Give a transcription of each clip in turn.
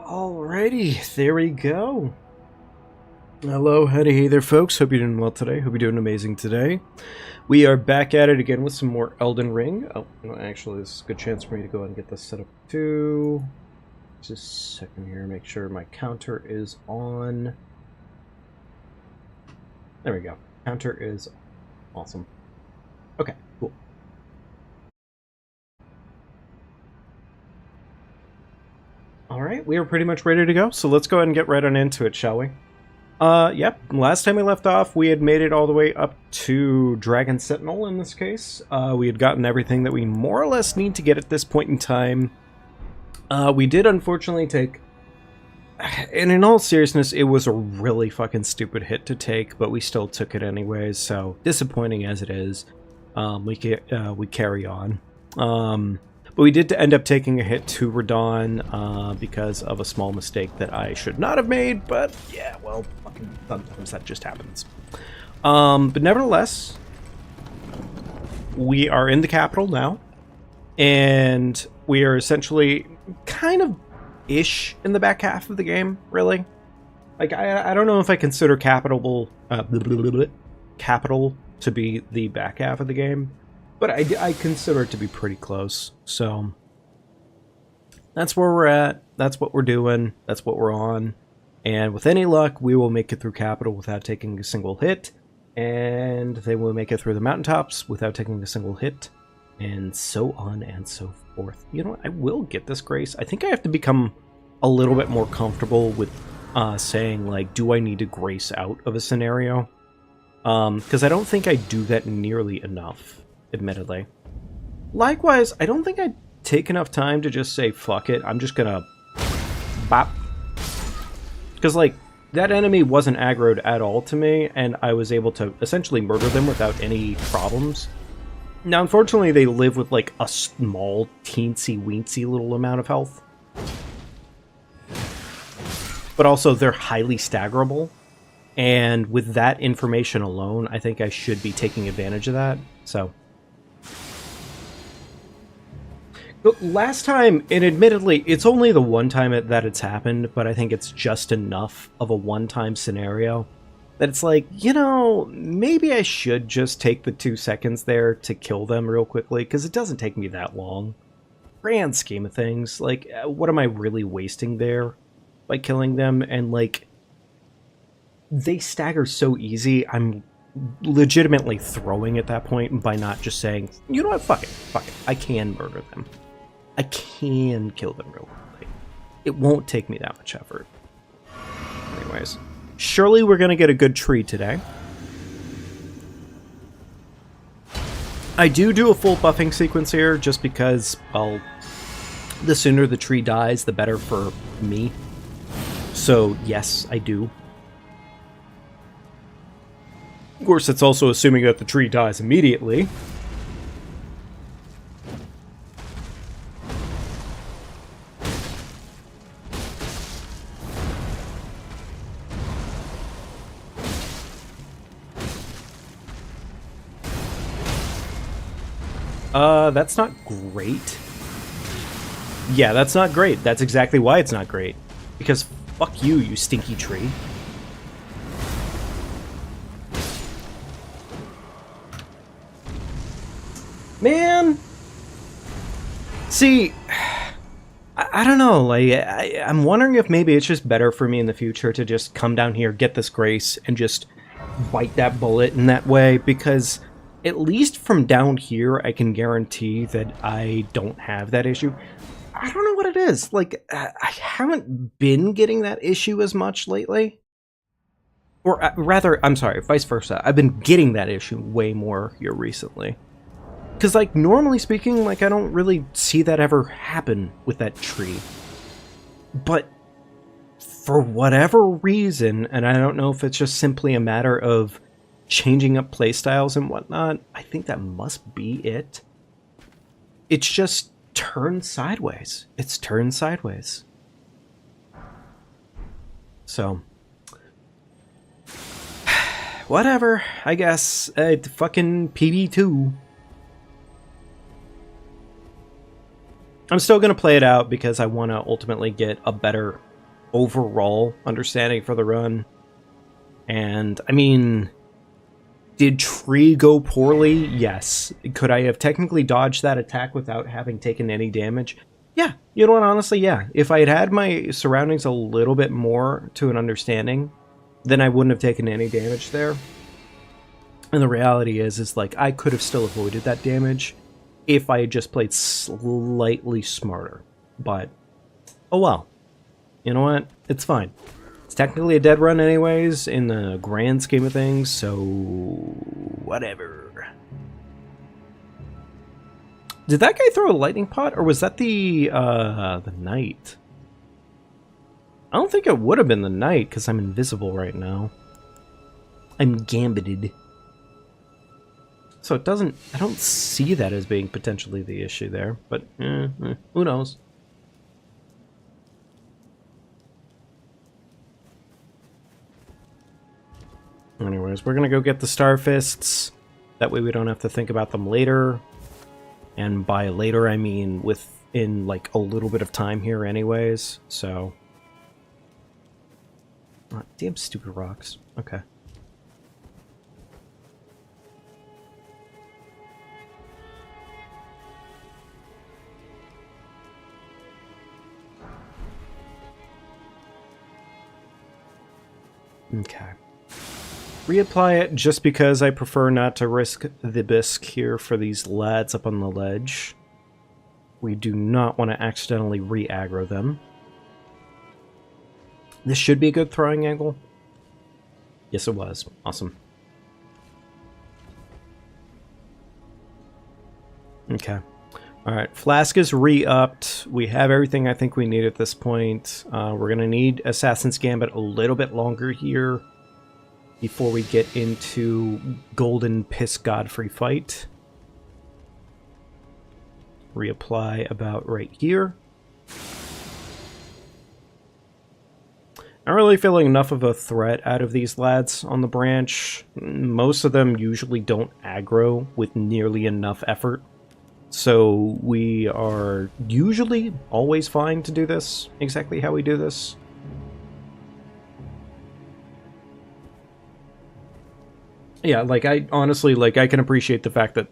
Alrighty, there we go. Hello, hey there folks, hope you're doing well today, hope you're doing amazing today. We are back at it again with some more Elden Ring. Oh, no, actually there's a good chance for me to go ahead and get this set up too. Just a second here, make sure my counter is on. There we go, counter is awesome. Okay, cool. Alright, we are pretty much ready to go, so let's go ahead and get right on into it, shall we? Yep, last time we left off, we had made it all the way up to Dragon Sentinel in this case. We had gotten everything that we more or less need to get at this point in time. We did unfortunately take, and in all seriousness, it was a really fucking stupid hit to take, but we still took it anyways, so disappointing as it is, we carry on. But we did end up taking a hit to Radon because of a small mistake that I should not have made, but yeah, well, fucking sometimes that just happens. But nevertheless, we are in the capital now, and we are essentially kind of ish in the back half of the game, really. Like, I don't know if I consider capital to be the back half of the game, but I consider it to be pretty close, so that's where we're at, that's what we're doing, that's what we're on, and with any luck, we will make it through Capital without taking a single hit, and they will make it through the mountaintops without taking a single hit, and so on and so forth. You know what, I will get this grace. I think I have to become a little bit more comfortable with saying, like, do I need to grace out of a scenario? Because I don't think I do that nearly enough, admittedly. Likewise, I don't think I take enough time to just say, fuck it, I'm just gonna bop. Because, like, that enemy wasn't aggroed at all to me, and I was able to essentially murder them without any problems. Now, unfortunately, they live with, like, a small, teensy-weensy little amount of health. But also, they're highly staggerable. And with that information alone, I think I should be taking advantage of that, so. But last time, and admittedly, it's only the one time that it's happened, but I think it's just enough of a one-time scenario that it's like, you know, maybe I should just take the 2 seconds there to kill them real quickly, because it doesn't take me that long. Grand scheme of things, like, what am I really wasting there by killing them? And, like, they stagger so easy, I'm legitimately throwing at that point by not just saying, you know what, fuck it, I can murder them. I can kill them real quickly. It won't take me that much effort. Anyways, surely we're gonna get a good tree today. I do a full buffing sequence here just because, well, the sooner the tree dies, the better for me. So yes, I do. Of course, it's also assuming that the tree dies immediately. That's not great. Yeah, that's not great. That's exactly why it's not great. Because fuck you, you stinky tree. Man! See, I don't know, like, I'm wondering if maybe it's just better for me in the future to just come down here, get this grace, and just bite that bullet in that way, because at least from down here, I can guarantee that I don't have that issue. I don't know what it is, like, I haven't been getting that issue as much lately. Or rather, I'm sorry, vice versa, I've been getting that issue way more here recently. Because, like, normally speaking, like, I don't really see that ever happen with that tree. But for whatever reason, and I don't know if it's just simply a matter of changing up playstyles and whatnot, I think that must be it. It's just turned sideways. It's turned sideways. So, whatever, I guess. Fucking PB2. I'm still going to play it out because I want to ultimately get a better overall understanding for the run. And, I mean, did Tree go poorly? Yes. Could I have technically dodged that attack without having taken any damage? Yeah. You know what, honestly, yeah. If I had had my surroundings a little bit more to an understanding, then I wouldn't have taken any damage there. And the reality is like, I could have still avoided that damage if I had just played slightly smarter. But, oh well. You know what? It's fine. It's technically a dead run anyways, in the grand scheme of things, so whatever. Did that guy throw a lightning pot, or was that the knight? I don't think it would have been the knight, because I'm invisible right now. I'm gambited. So it doesn't... I don't see that as being potentially the issue there, but who knows? Anyways, we're gonna go get the Star Fists. That way we don't have to think about them later. And by later, I mean within, like, a little bit of time here anyways, so... Oh, damn stupid rocks. Okay. Okay. Reapply it just because I prefer not to risk the bisque here for these lads up on the ledge. We do not want to accidentally re-aggro them. This should be a good throwing angle. Yes, it was. Awesome. Okay. Alright, Flask is re-upped. We have everything I think we need at this point. We're going to need Assassin's Gambit a little bit longer here before we get into Golden Piss Godfrey fight. Reapply about right here. Not really feeling enough of a threat out of these lads on the branch. Most of them usually don't aggro with nearly enough effort. So we are usually always fine to do this exactly how we do this. Yeah, like, I honestly, like, I can appreciate the fact that,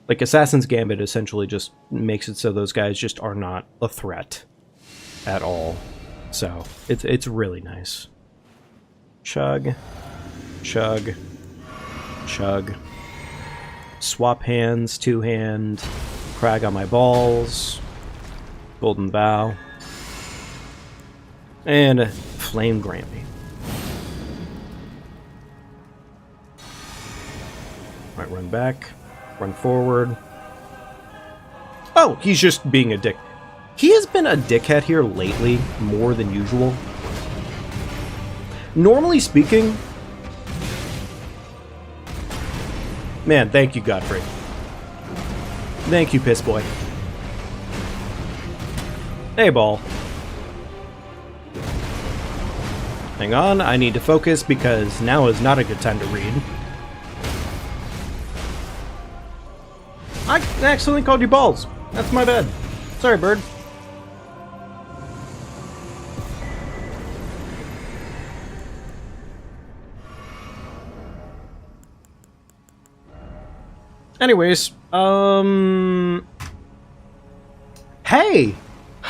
like, Assassin's Gambit essentially just makes it so those guys just are not a threat at all. So, it's really nice. Chug. Chug. Chug. Swap hands, two-hand. Crag on my balls. Golden Bow. And Flame Granby. Alright, run back. Run forward. Oh, he's just being a dick. He has been a dickhead here lately, more than usual. Normally speaking... Man, thank you, Godfrey. Thank you, Piss Boy. Hey, Ball. Hang on, I need to focus because now is not a good time to read. I accidentally called you Balls. That's my bad. Sorry, bird. Anyways, hey!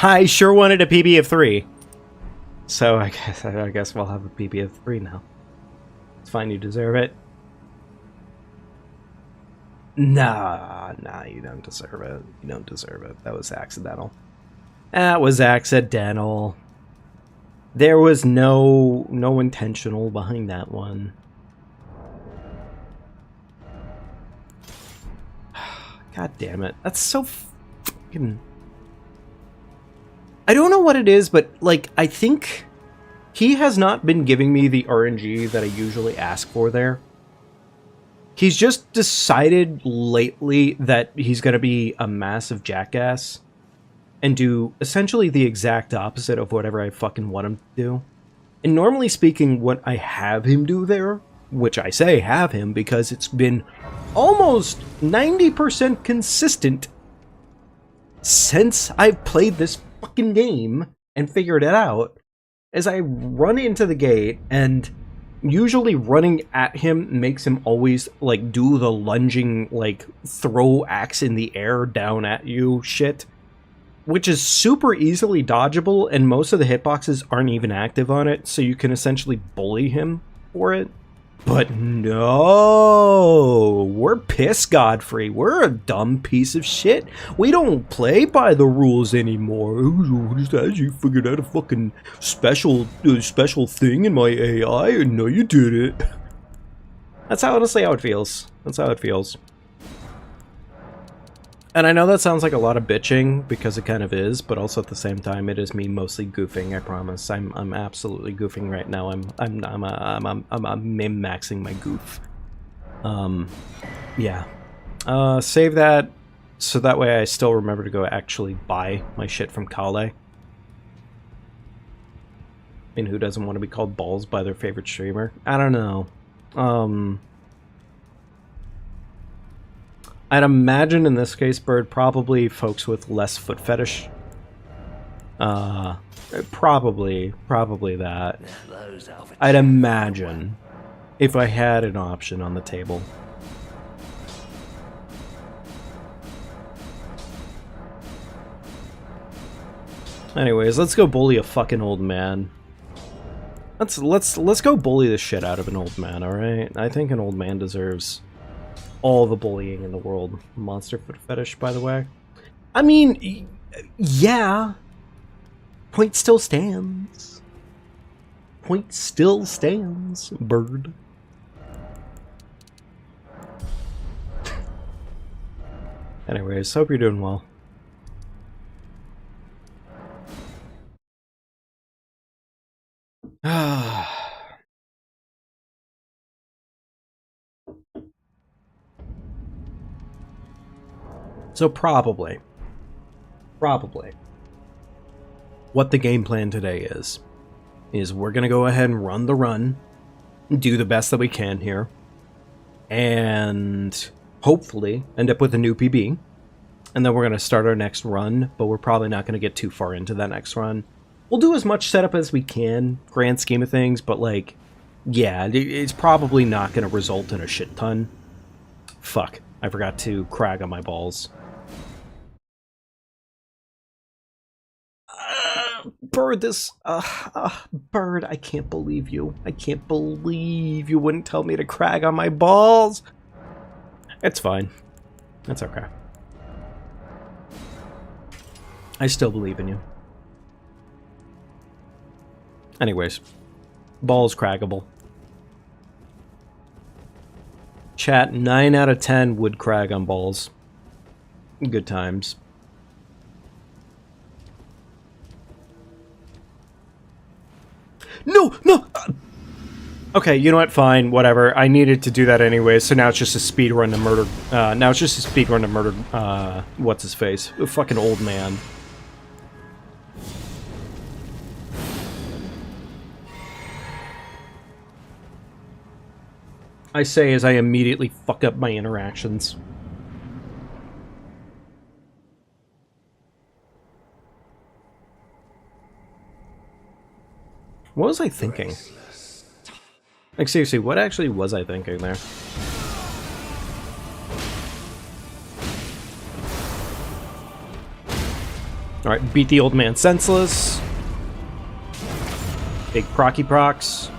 I sure wanted a PB of 3. So I guess we'll have a PB of 3 now. It's fine, you deserve it. Nah, you don't deserve it. You don't deserve it. That was accidental. That was accidental. There was no intentional behind that one. God damn it. That's so fucking... I don't know what it is, but, like, I think he has not been giving me the RNG that I usually ask for there. He's just decided lately that he's going to be a massive jackass and do essentially the exact opposite of whatever I fucking want him to do. And normally speaking, what I have him do there, which I say have him because it's been almost 90% consistent since I've played this fucking game and figured it out, is I run into the gate, and usually running at him makes him always, like, do the lunging, like, throw axe in the air down at you shit, which is super easily dodgeable, and most of the hitboxes aren't even active on it, so you can essentially bully him for it. But no, we're pissed, Godfrey. We're a dumb piece of shit. We don't play by the rules anymore. What is that? You figured out a fucking special thing in my AI? No, you did it. That's honestly how it feels. That's how it feels. And I know that sounds like a lot of bitching, because it kind of is, but also at the same time, it is me mostly goofing. I promise. I'm absolutely goofing right now. I'm min-maxing my goof. Yeah. Save that, so that way I still remember to go actually buy my shit from Kale. I mean, who doesn't want to be called balls by their favorite streamer? I don't know. I'd imagine in this case, Bird, probably folks with less foot fetish. Probably that. I'd imagine, if I had an option on the table. Anyways, let's go bully a fucking old man. Let's go bully the shit out of an old man, alright? I think an old man deserves all the bullying in the world. Monster foot fetish, by the way. I mean, yeah. Point still stands. Point still stands, Bird. Anyways, hope you're doing well. So probably, what the game plan today is we're gonna go ahead and run the run, do the best that we can here, and hopefully end up with a new PB, and then we're gonna start our next run, but we're probably not gonna get too far into that next run. We'll do as much setup as we can, grand scheme of things, but like, yeah, it's probably not gonna result in a shit ton. Fuck, I forgot to crag on my balls. Bird, Bird, I can't believe you. I can't believe you wouldn't tell me to crag on my balls. It's fine. That's okay. I still believe in you. Anyways, balls craggable. Chat, 9 out of 10 would crag on balls. Good times. No! Okay, you know what? Fine, whatever. I needed to do that anyway, so now it's just a speed run to murder. What's his face? A fucking old man. I say as I immediately fuck up my interactions. What was I thinking? Like, seriously, what actually was I thinking there? Alright, beat the old man senseless. Big procky procs.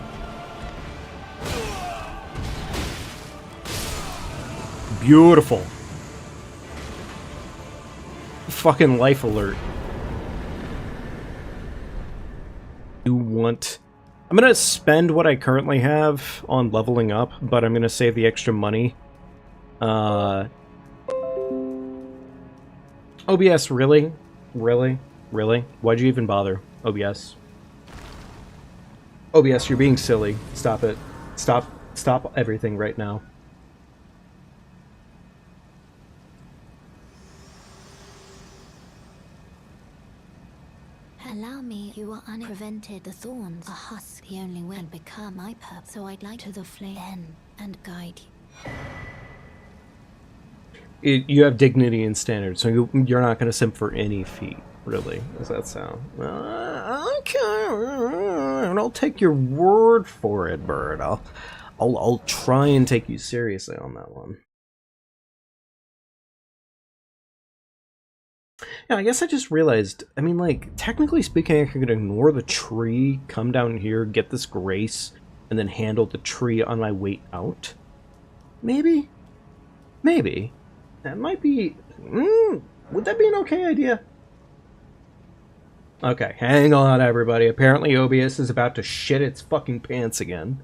Beautiful. Fucking life alert. You want... I'm gonna spend what I currently have on leveling up, but I'm gonna save the extra money. OBS, really? Really? Really? Why'd you even bother, OBS? OBS, you're being silly. Stop it. Stop everything right now. Allow me, you are unprevented. The thorns, a husk, the only way to become my purpose. So I'd like to the flame and guide you. You have dignity and standards, so you're not going to simp for any feat, really. Does that sound? Okay, I'll take your word for it, Bird. I'll try and take you seriously on that one. Yeah, I guess I just realized, I mean, like, technically speaking, I could ignore the tree, come down here, get this grace, and then handle the tree on my way out. Maybe? Maybe. That might be... would that be an okay idea? Okay, hang on, everybody. Apparently OBS is about to shit its fucking pants again.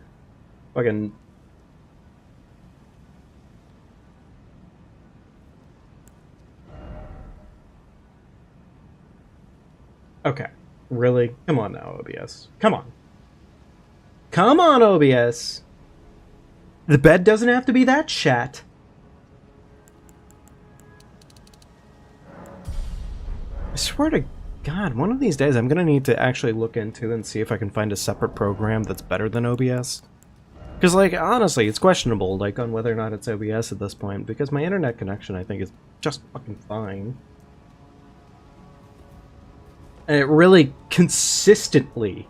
Fucking... Okay. Really? Come on now, OBS. Come on. Come on, OBS. The bed doesn't have to be that shat. I swear to God, one of these days I'm gonna need to actually look into and see if I can find a separate program that's better than OBS. Because, like, honestly, it's questionable, like, on whether or not it's OBS at this point, because my internet connection, I think, is just fucking fine. And it really consistently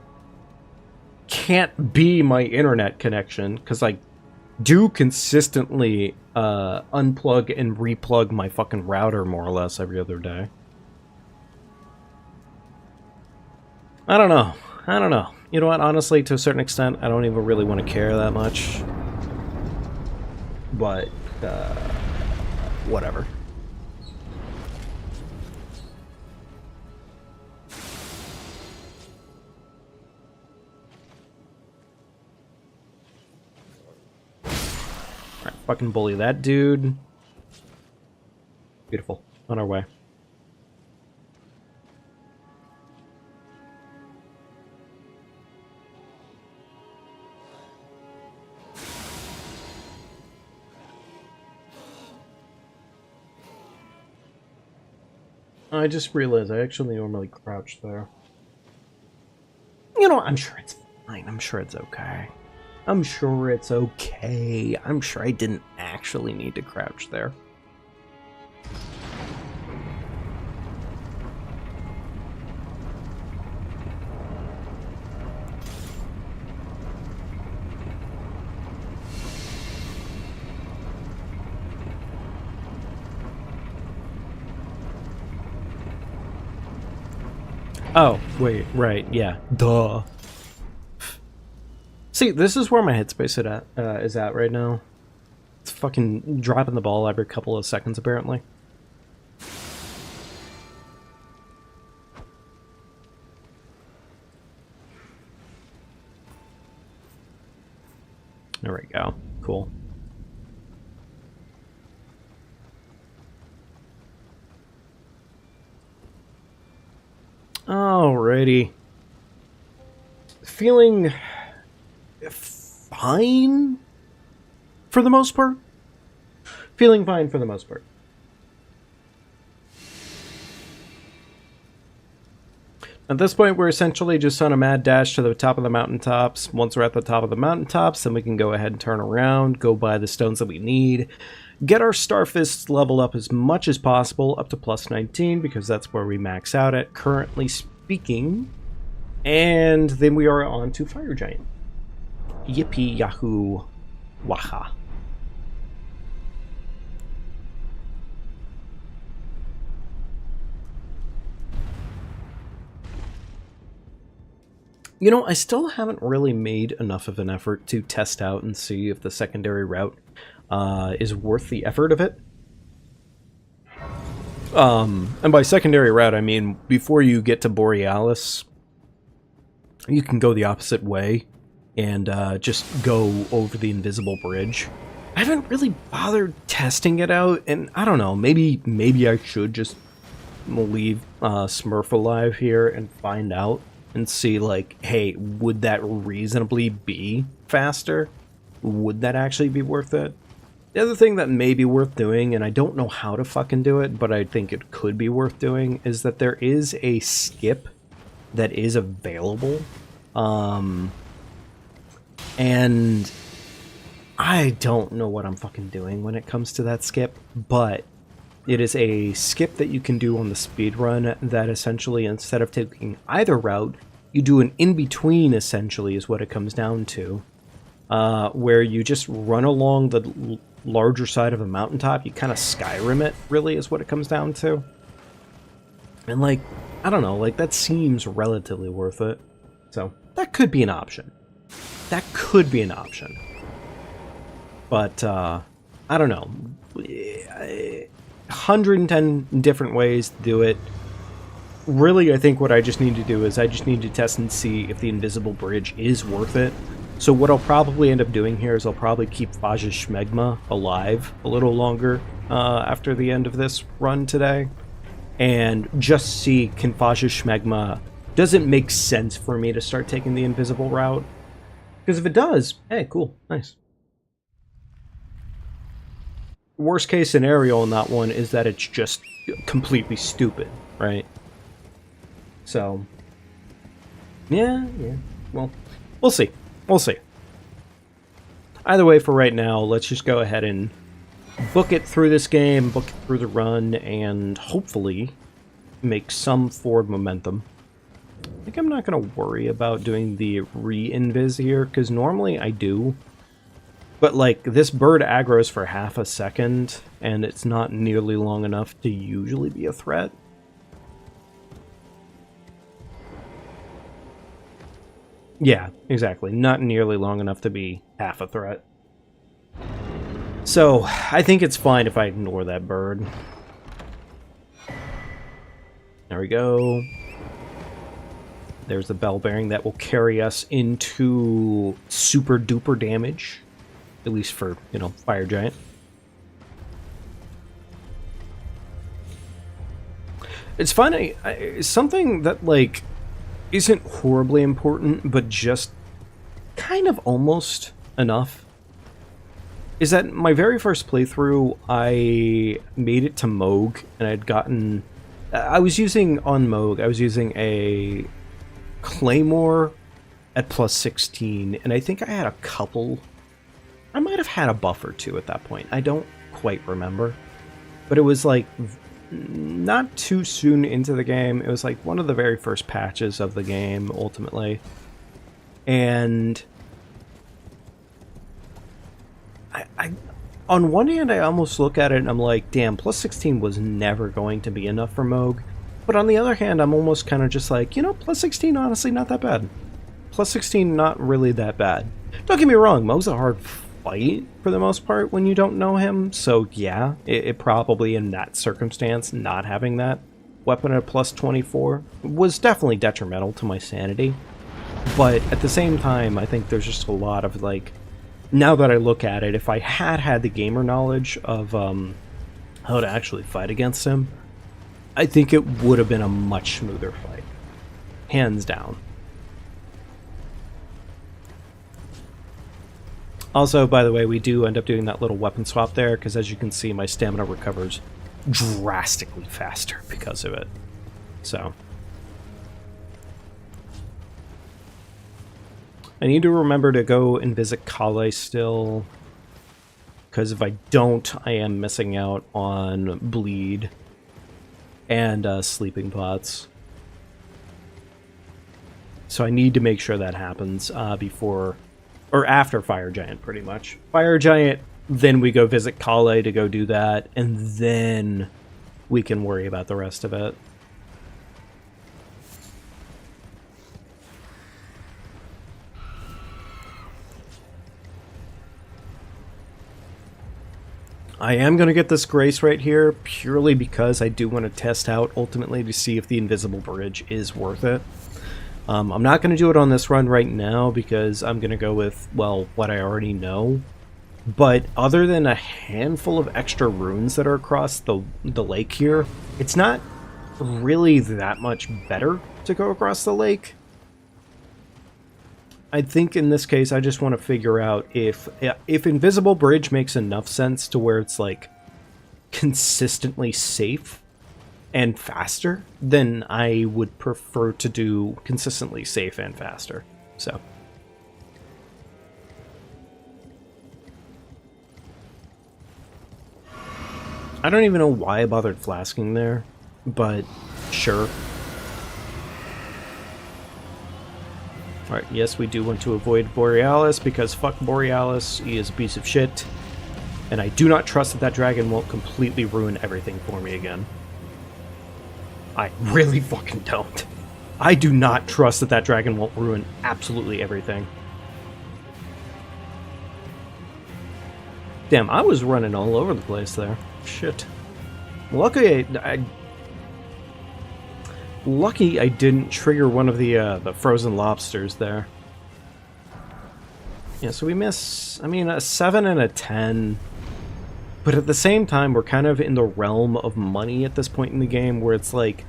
can't be my internet connection, because I do consistently unplug and replug my fucking router more or less every other day. I don't know. I don't know. You know what, honestly, to a certain extent, I don't even really want to care that much. But, whatever. Alright, fucking bully that dude. Beautiful. On our way. I just realized I actually normally crouch there. You know, I'm sure it's fine. I'm sure it's okay. I'm sure it's okay. I'm sure I didn't actually need to crouch there. Oh, wait, right, yeah. Duh. See, this is where my headspace is at right now. It's fucking dropping the ball every couple of seconds, apparently. There we go. Cool. Alrighty. Feeling fine for the most part. Feeling fine for the most part. At this point, we're essentially just on a mad dash to the top of the mountaintops. Once we're at the top of the mountaintops, then we can go ahead and turn around, go buy the stones that we need, get our Starfists leveled up as much as possible, up to plus 19, because that's where we max out at, currently speaking. And then we are on to Fire Giant. Yippee yahoo waha. You know, I still haven't really made enough of an effort to test out and see if the secondary route is worth the effort of it. And by secondary route, I mean before you get to Borealis, you can go the opposite way and just go over the invisible bridge. I haven't really bothered testing it out, and I don't know, maybe I should just leave Smurf alive here and find out and see, like, hey, would that reasonably be faster? Would that actually be worth it? The other thing that may be worth doing, and I don't know how to fucking do it, but I think it could be worth doing, is that there is a skip that is available. And I don't know what I'm fucking doing when it comes to that skip, but it is a skip that you can do on the speedrun that essentially, instead of taking either route, you do an in-between, essentially, is what it comes down to, where you just run along the larger side of a mountaintop. You kind of Skyrim it, really, is what it comes down to. And, like, I don't know, like, that seems relatively worth it. So, that could be an option. That could be an option. But, I don't know. 110 different ways to do it. Really, I think what I just need to do is I just need to test and see if the invisible bridge is worth it. So what I'll probably end up doing here is I'll probably keep Faja Schmegma alive a little longer after the end of this run today. And just see, can Faja Schmegma... does it make sense for me to start taking the invisible route? Because if it does, hey, cool, nice. Worst case scenario on that one is that it's just completely stupid, right? So, yeah, well, we'll see. We'll see. Either way, for right now, let's just go ahead and book it through this game, book it through the run, and hopefully make some forward momentum. I think I'm not going to worry about doing the re-invis here, because normally I do. But, like, this bird aggroes for half a second, and it's not nearly long enough to usually be a threat. Yeah, exactly. Not nearly long enough to be half a threat. So, I think it's fine if I ignore that bird. There we go. There's the bell bearing that will carry us into super duper damage. At least for, you know, Fire Giant. It's funny, something that, like, isn't horribly important, but just kind of almost enough, is that my very first playthrough, I made it to Moog, and I'd gotten... I was using, on Moog, I was using a Claymore at plus 16, and I think I had a couple... I might have had a buff or two at that point. I don't quite remember. But it was, like, not too soon into the game. It was, like, one of the very first patches of the game, ultimately. And I on one hand, I almost look at it and I'm like, damn, plus 16 was never going to be enough for Moog. But on the other hand, I'm almost kind of just like, you know, plus 16, honestly, not that bad. Plus 16, not really that bad. Don't get me wrong, Moog's a hard fight for the most part when you don't know him. So yeah, it probably in that circumstance, not having that weapon at plus 24 was definitely detrimental to my sanity. But at the same time, I think there's just a lot of, like, now that I look at it, if I had the gamer knowledge of how to actually fight against him, I think it would have been a much smoother fight. Hands down. Also, by the way, we do end up doing that little weapon swap there, because as you can see, my stamina recovers drastically faster because of it. So I need to remember to go and visit Kale still, because if I don't, I am missing out on Bleed and Sleeping Pots. So I need to make sure that happens before, or after Fire Giant, pretty much. Fire Giant, then we go visit Kale to go do that, and then we can worry about the rest of it. I am going to get this Grace right here, purely because I do want to test out, ultimately, to see if the Invisible Bridge is worth it. I'm not going to do it on this run right now, because I'm going to go with, well, what I already know. But other than a handful of extra runes that are across the lake here, it's not really that much better to go across the lake. I think in this case, I just want to figure out if Invisible Bridge makes enough sense to where it's, like, consistently safe and faster, then I would prefer to do consistently safe and faster. So I don't even know why I bothered flasking there, but sure. Alright, yes, we do want to avoid Borealis, because fuck Borealis, he is a piece of shit. And I do not trust that that dragon won't completely ruin everything for me again. I really fucking don't. I do not trust that that dragon won't ruin absolutely everything. Damn, I was running all over the place there. Shit. Luckily, Lucky I didn't trigger one of the frozen lobsters there. Yeah, so we miss, I mean, a 7 and a 10. But at the same time, we're kind of in the realm of money at this point in the game, where it's like,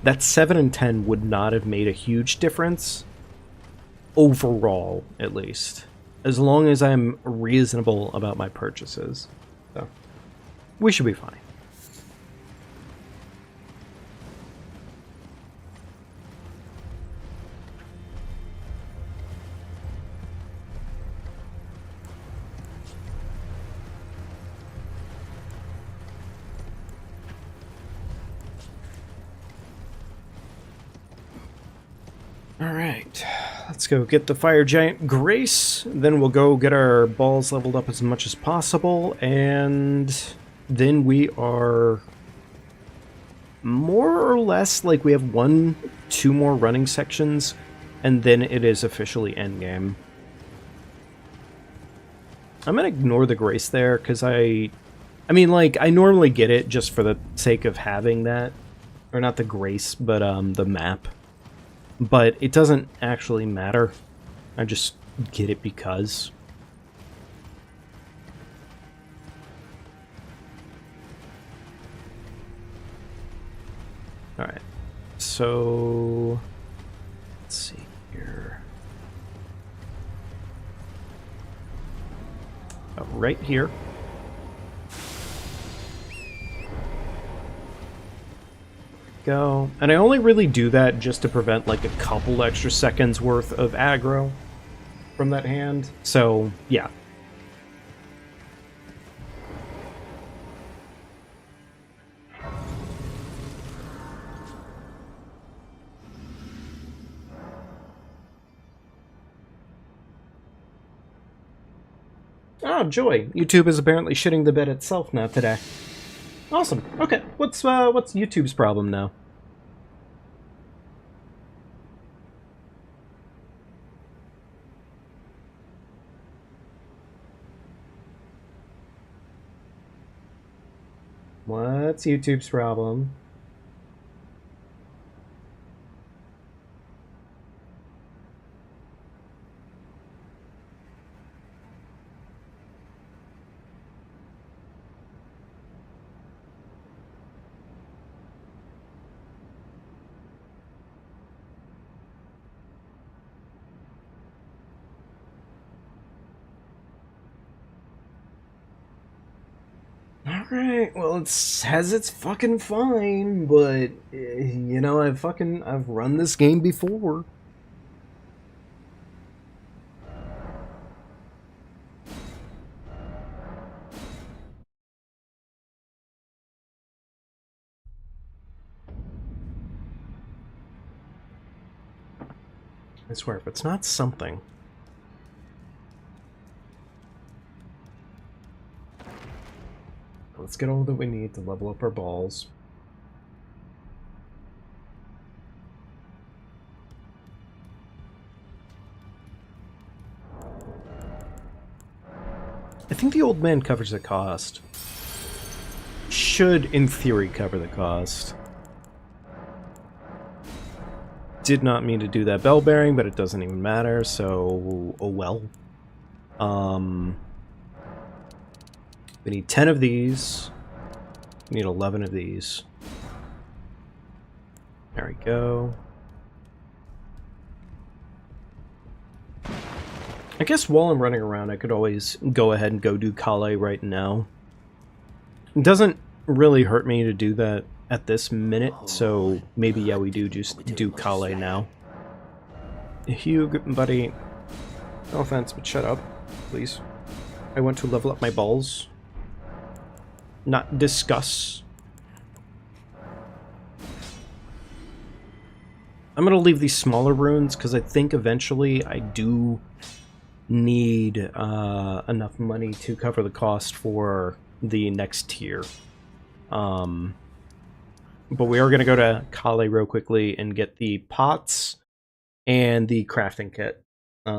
that 7 and 10 would not have made a huge difference. Overall, at least. As long as I'm reasonable about my purchases. So, we should be fine. Alright, let's go get the Fire Giant Grace, then we'll go get our balls leveled up as much as possible, and then we are more or less like we have 1-2 more running sections, and then it is officially endgame. I'm gonna ignore the Grace there, because I mean, like, I normally get it just for the sake of having that. Or not the Grace, but the map. But it doesn't actually matter. I just get it because. Alright. So, let's see here. Oh, right here. Go. And I only really do that just to prevent like a couple extra seconds worth of aggro from that hand. So, yeah. Oh, joy. YouTube is apparently shitting the bed itself now today. Awesome. Okay. What's YouTube's problem now? What's YouTube's problem? Alright, well, it says it's fucking fine, but, you know, I've run this game before. I swear, if it's not something... Let's get all that we need to level up our balls. I think the old man covers the cost. Should, in theory, cover the cost. Did not mean to do that bell bearing, but it doesn't even matter, so... oh well. We need 10 of these. We need 11 of these. There we go. I guess while I'm running around, I could always go ahead and go do Kale right now. It doesn't really hurt me to do that at this minute, so maybe, yeah, we do just do Kale now. Hugh, buddy, no offense, but shut up, please. I want to level up my balls. Not discuss. I'm going to leave these smaller runes because I think eventually I do need enough money to cover the cost for the next tier. But we are going to go to Kale real quickly and get the pots and the crafting kit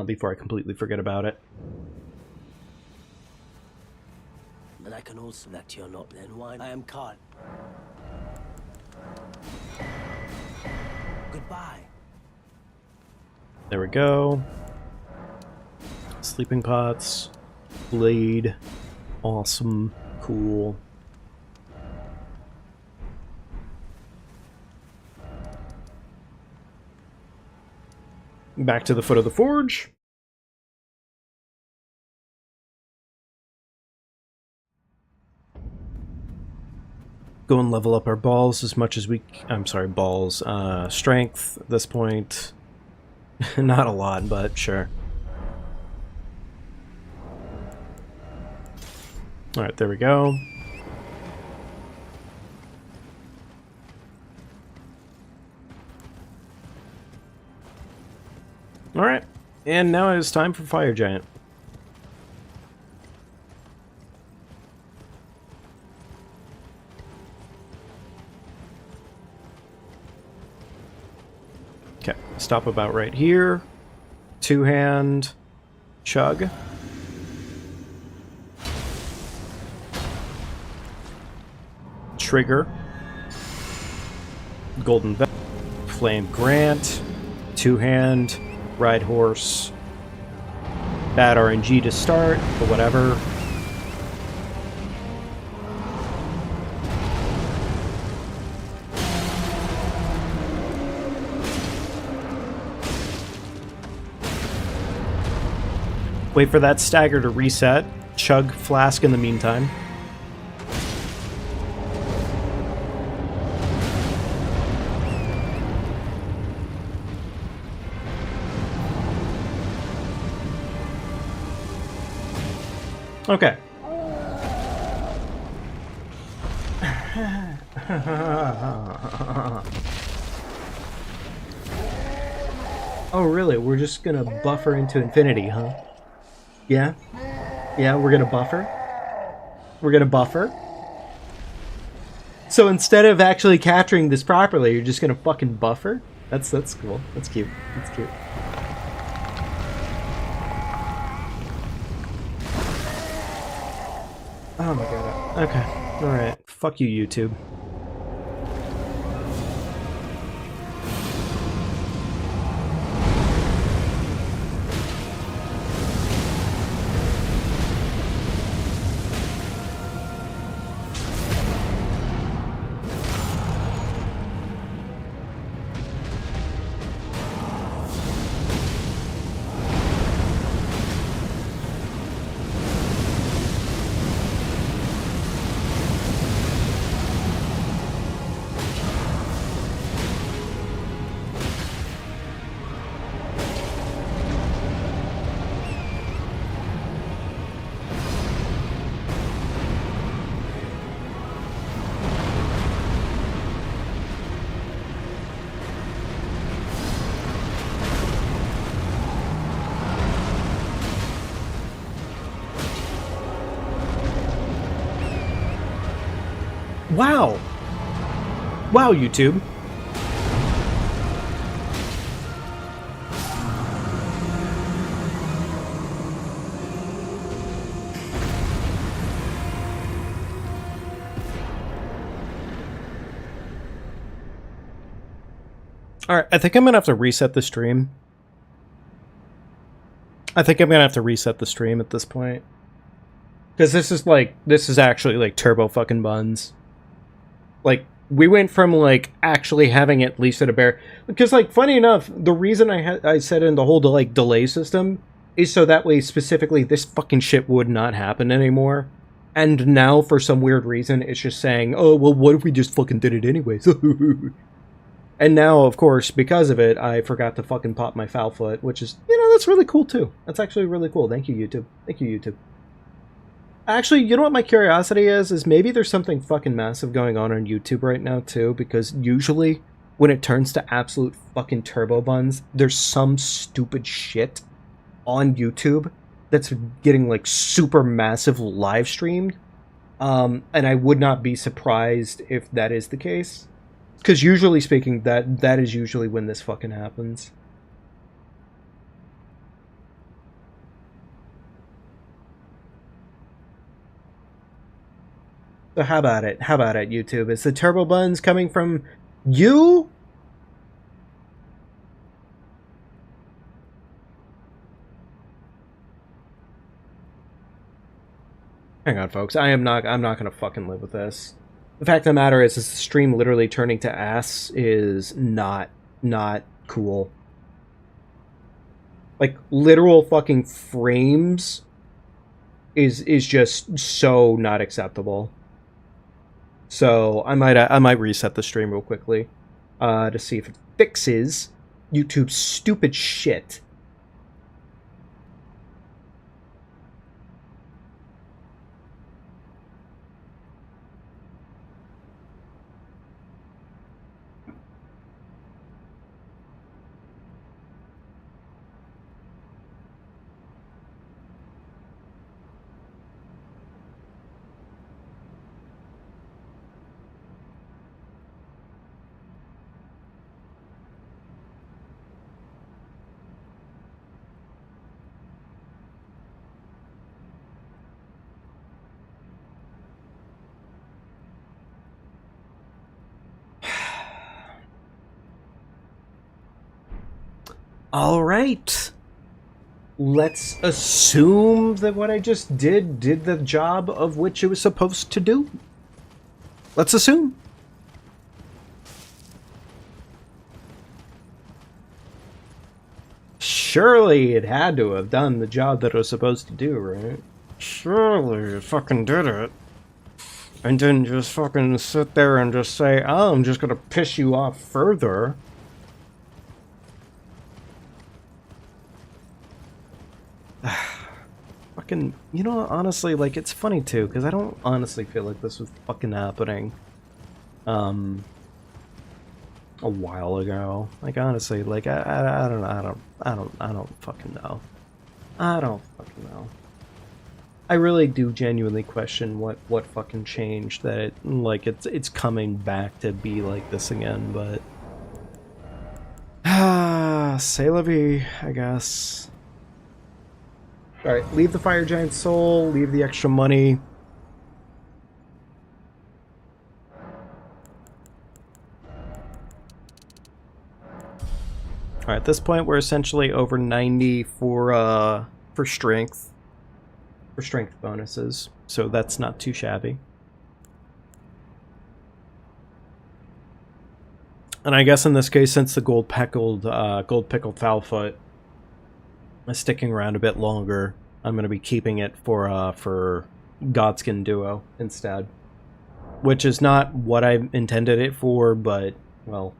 before I completely forget about it. And I can also that you're not then wine. I am Khan. Goodbye. There we go. Sleeping pots. Blade. Awesome. Cool. Back to the foot of the forge. Go and level up our balls as much as we... I'm sorry, balls. Strength at this point. Not a lot, but sure. Alright, there we go. Alright, and now it is time for Fire Giant. Okay, stop about right here. Two-hand. Chug. Trigger. Golden Bell. Flame Grant. Two-hand. Ride Horse. Bad RNG to start, but whatever. Wait for that stagger to reset. Chug Flask in the meantime. Okay. Oh, really? We're just gonna buffer into infinity, huh? Yeah? Yeah, we're gonna buffer? We're gonna buffer? So instead of actually capturing this properly, you're just gonna fucking buffer? That's cool. That's cute. That's cute. Oh my god. Okay. Alright. Fuck you, YouTube. Wow! Wow, YouTube. Alright, I think I'm gonna have to reset the stream. I think I'm gonna have to reset the stream at this point. Because this is actually like turbo fucking buns. Like, we went from, like, actually having at least at a bare... Because, like, funny enough, the reason I set in the whole, like, delay system is so that way, specifically, this fucking shit would not happen anymore. And now, for some weird reason, it's just saying, oh, well, what if we just fucking did it anyways? And now, of course, because of it, I forgot to fucking pop my foul foot, which is, you know, that's really cool, too. That's actually really cool. Thank you, YouTube. Thank you, YouTube. Actually, you know what my curiosity is maybe there's something fucking massive going on YouTube right now, too, because usually when it turns to absolute fucking turbo buns, there's some stupid shit on YouTube that's getting like super massive live streamed. And I would not be surprised if that is the case. Because usually speaking, that is usually when this fucking happens. So how about it? How about it, YouTube? Is the turbo buns coming from you? Hang on, folks. I'm not gonna fucking live with this. The fact of the matter is the stream literally turning to ass is not cool. Like, literal fucking frames is just so not acceptable. So I might reset the stream real quickly to see if it fixes YouTube's stupid shit. All right. Let's assume that what I just did the job of which it was supposed to do. Let's assume. Surely it had to have done the job that it was supposed to do, right? Surely it fucking did it. And didn't just fucking sit there and just say, oh, I'm just gonna piss you off further. Fucking, you know, honestly, like, it's funny too, because I don't honestly feel like this was fucking happening a while ago. Like, honestly, like, I don't fucking know. I don't fucking know. I really do genuinely question what fucking changed that it, like, it's coming back to be like this again, but c'est la vie, I guess. Alright, leave the Fire Giant Soul, leave the extra money. Alright, at this point we're essentially over 90 for strength. For strength bonuses, so that's not too shabby. And I guess in this case, since the gold pickled Foulfoot is sticking around a bit longer, I'm going to be keeping it for Godskin Duo instead. Which is not what I intended it for, but, well,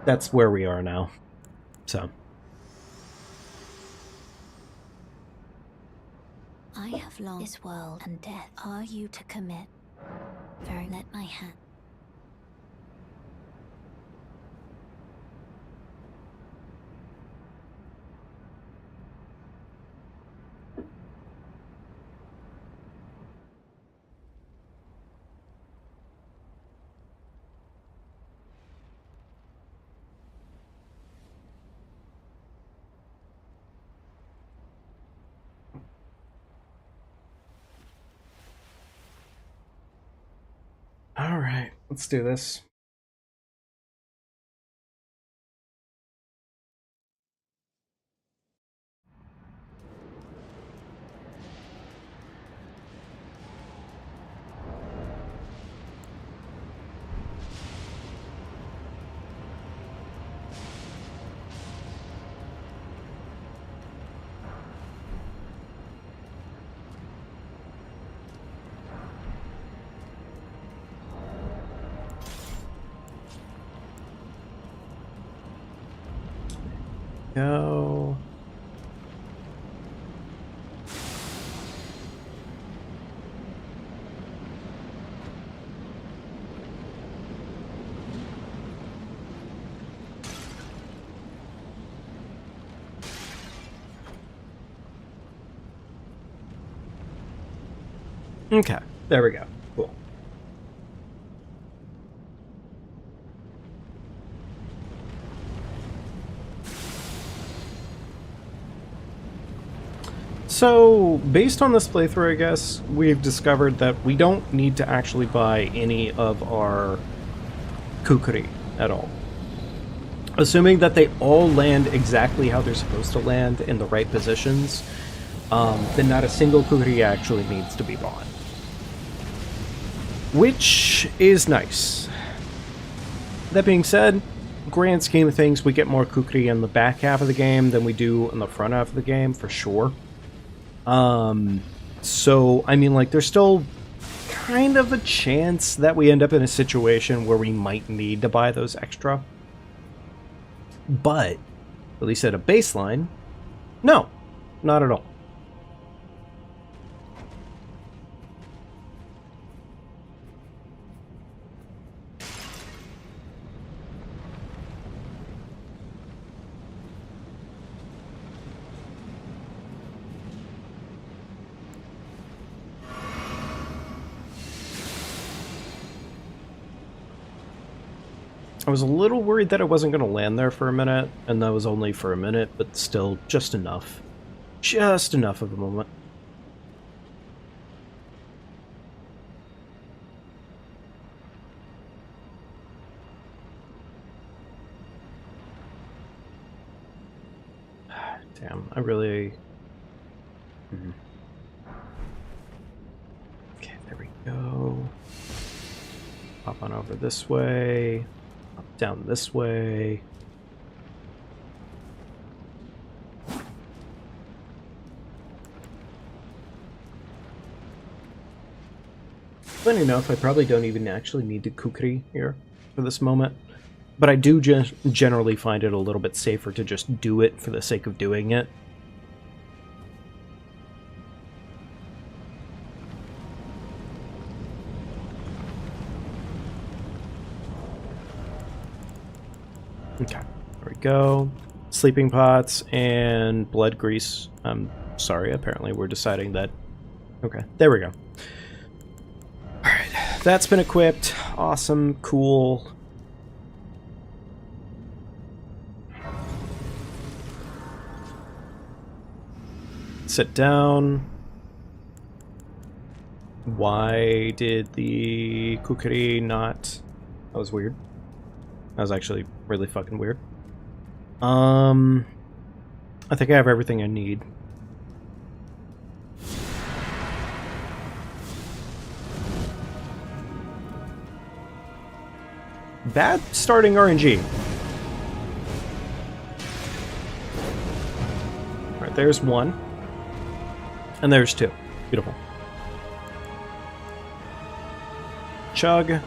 that's where we are now. So. I have lost this world and death. Are you to commit? Very let my hand. Alright, let's do this. Go. Okay, there we go. Cool. So, based on this playthrough, I guess, we've discovered that we don't need to actually buy any of our kukuri at all. Assuming that they all land exactly how they're supposed to land in the right positions, then not a single kukuri actually needs to be bought. Which is nice. That being said, grand scheme of things, we get more kukuri in the back half of the game than we do in the front half of the game, for sure. So, I mean, like, there's still kind of a chance that we end up in a situation where we might need to buy those extra. But, at least at a baseline, no, not at all. I was a little worried that I wasn't going to land there for a minute, and that was only for a minute, but still, just enough. Just enough of a moment. Damn, I really... Okay, there we go. Hop on over this way. Down this way. Funny enough, I probably don't even actually need to kukri here for this moment, but I do generally find it a little bit safer to just do it for the sake of doing it. Okay, there we go. Sleeping pots and blood grease. I'm sorry, apparently we're deciding that... Okay, there we go. Alright, that's been equipped. Awesome, cool. Sit down. Why did the kukuri not... That was weird. That was actually really fucking weird. I think I have everything I need. Bad starting RNG. Alright, there's one. And there's two. Beautiful. Chug.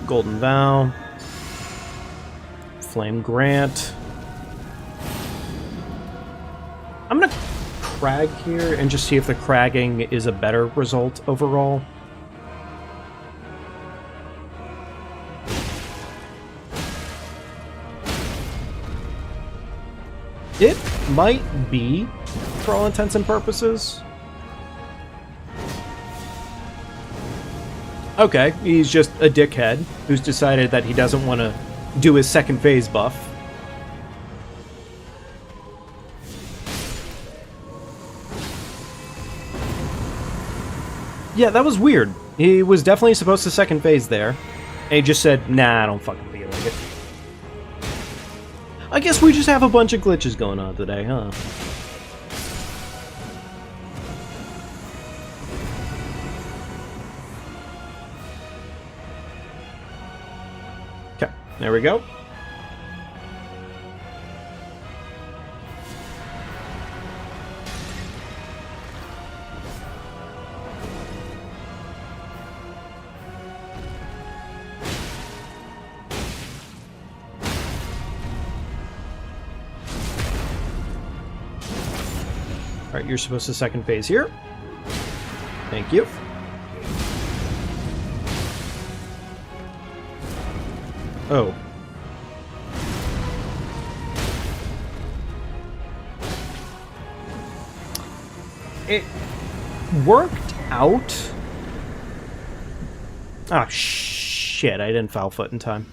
Golden Vow. Flame Grant. I'm gonna crag here and just see if the cragging is a better result overall. It might be, for all intents and purposes. Okay, he's just a dickhead who's decided that he doesn't want to do his second phase buff. Yeah, that was weird. He was definitely supposed to second phase there. And he just said, nah, I don't fucking feel like it. I guess we just have a bunch of glitches going on today, huh? Okay, there we go. Alright, you're supposed to second phase here. Thank you. Oh. It worked out. Oh, shit. I didn't foul foot in time.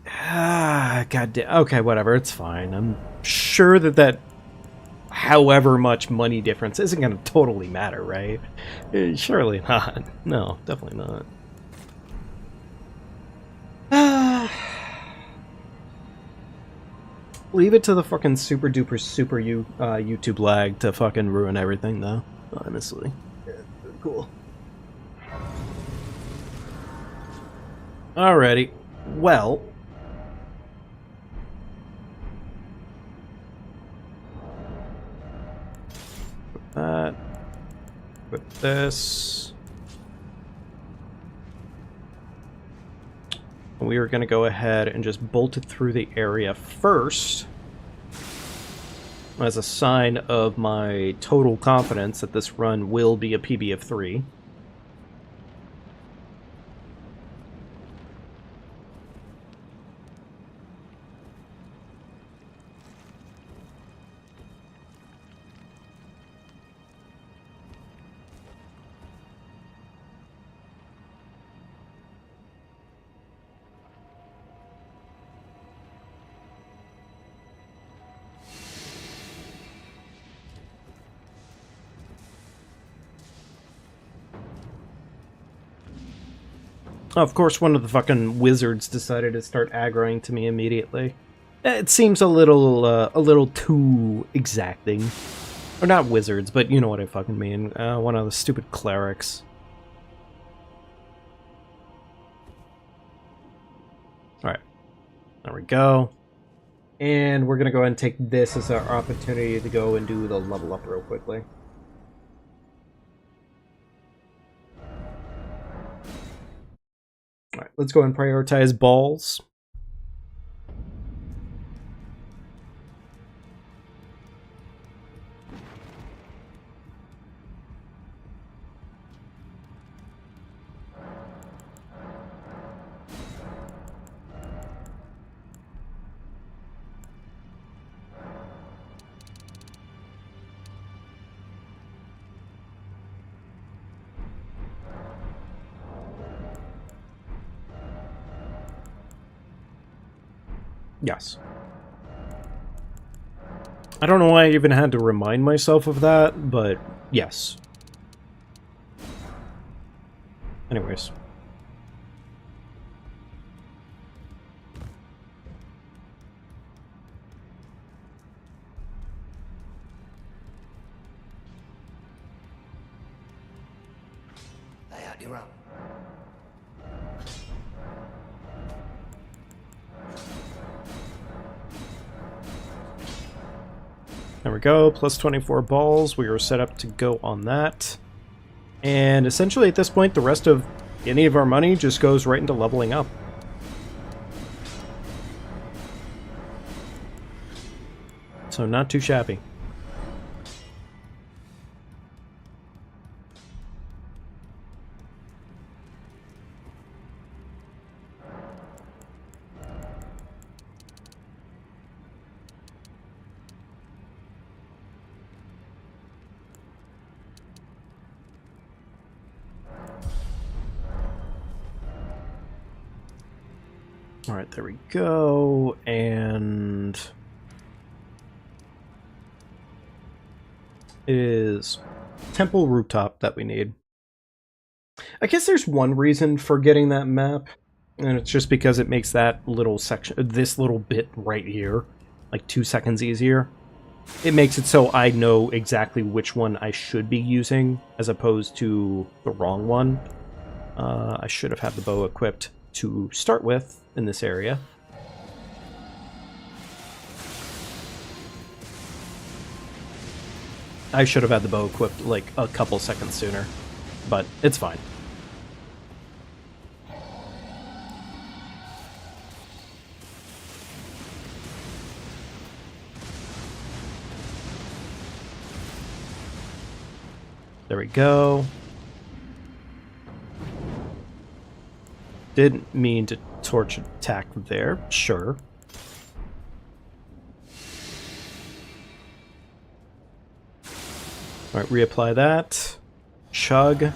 Ah, goddamn. Okay, whatever. It's fine. I'm sure that however much money difference isn't going to totally matter, right? Surely not. No, definitely not. Leave it to the fucking super duper super YouTube lag to fucking ruin everything, though. Honestly. Yeah, cool. Alrighty. Well. Put that. Put this. We are going to go ahead and just bolt it through the area first as a sign of my total confidence that this run will be a PB of 3. Of course, one of the fucking wizards decided to start aggroing to me immediately. It seems a little too exacting. Or not wizards, but you know what I fucking mean. One of the stupid clerics. Alright. There we go. And we're gonna go ahead and take this as our opportunity to go and do the level up real quickly. Alright, let's go and prioritize balls. Yes. I don't know why I even had to remind myself of that, but yes. Anyways. Lay out your own. There we go, plus 24 balls. We are set up to go on that. And essentially at this point, the rest of any of our money just goes right into leveling up. So not too shabby. Alright, there we go, and it is Temple Rooftop that we need. I guess there's one reason for getting that map, and it's just because it makes that little section, this little bit right here, like 2 seconds easier. It makes it so I know exactly which one I should be using, as opposed to the wrong one. I should have had the bow equipped to start with in this area. I should have had the bow equipped like a couple seconds sooner, but it's fine. There we go. Didn't mean to torch attack there, sure. Alright, reapply that. chug,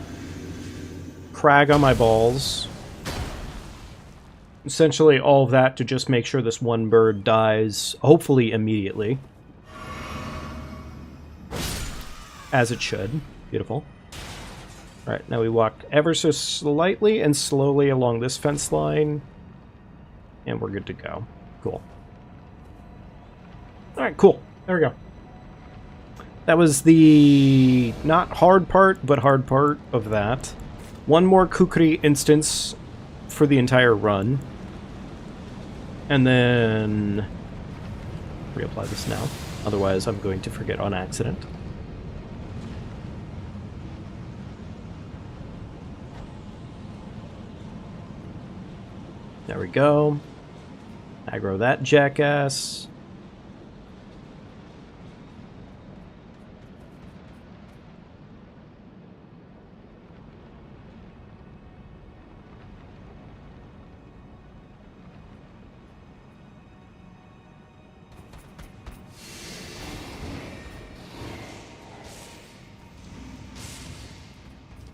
crag on my balls. Essentially all of that to just make sure this one bird dies, hopefully immediately. As it should. Beautiful. Alright, now we walk ever so slightly and slowly along this fence line. And we're good to go. Cool. Alright, cool. There we go. That was the not hard part, but hard part of that. One more Kukri instance for the entire run. And then reapply this now. Otherwise, I'm going to forget on accident. There we go. Aggro that jackass.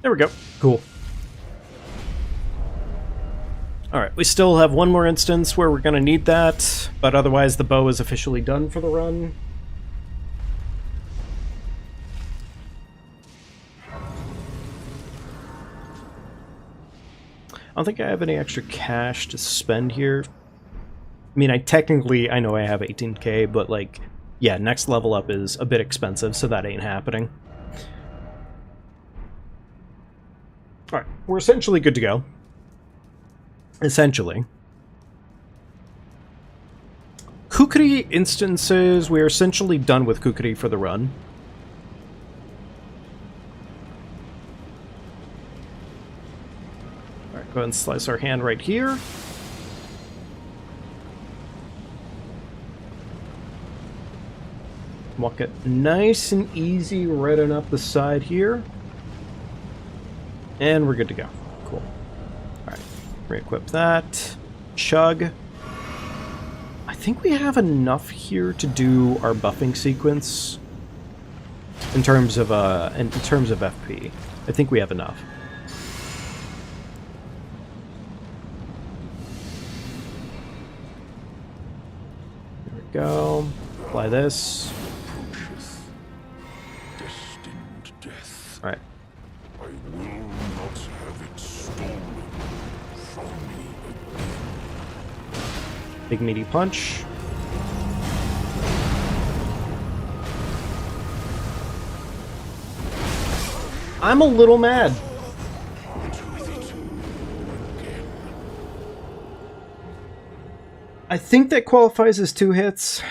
There we go. Cool. Alright, we still have one more instance where we're going to need that, but otherwise the bow is officially done for the run. I don't think I have any extra cash to spend here. I mean, I know I have 18k, but like, yeah, next level up is a bit expensive, so that ain't happening. Alright, we're essentially good to go. Essentially. Kukri instances, we are essentially done with Kukri for the run. Alright, go ahead and slice our hand right here. Walk it nice and easy right on up the side here. And we're good to go. Cool. Alright, re-equip that. Chug. I think we have enough here to do our buffing sequence. In terms of FP. I think we have enough. There we go. Apply this. Alright. Big meaty punch. I'm a little mad. I think that qualifies as 2 hits.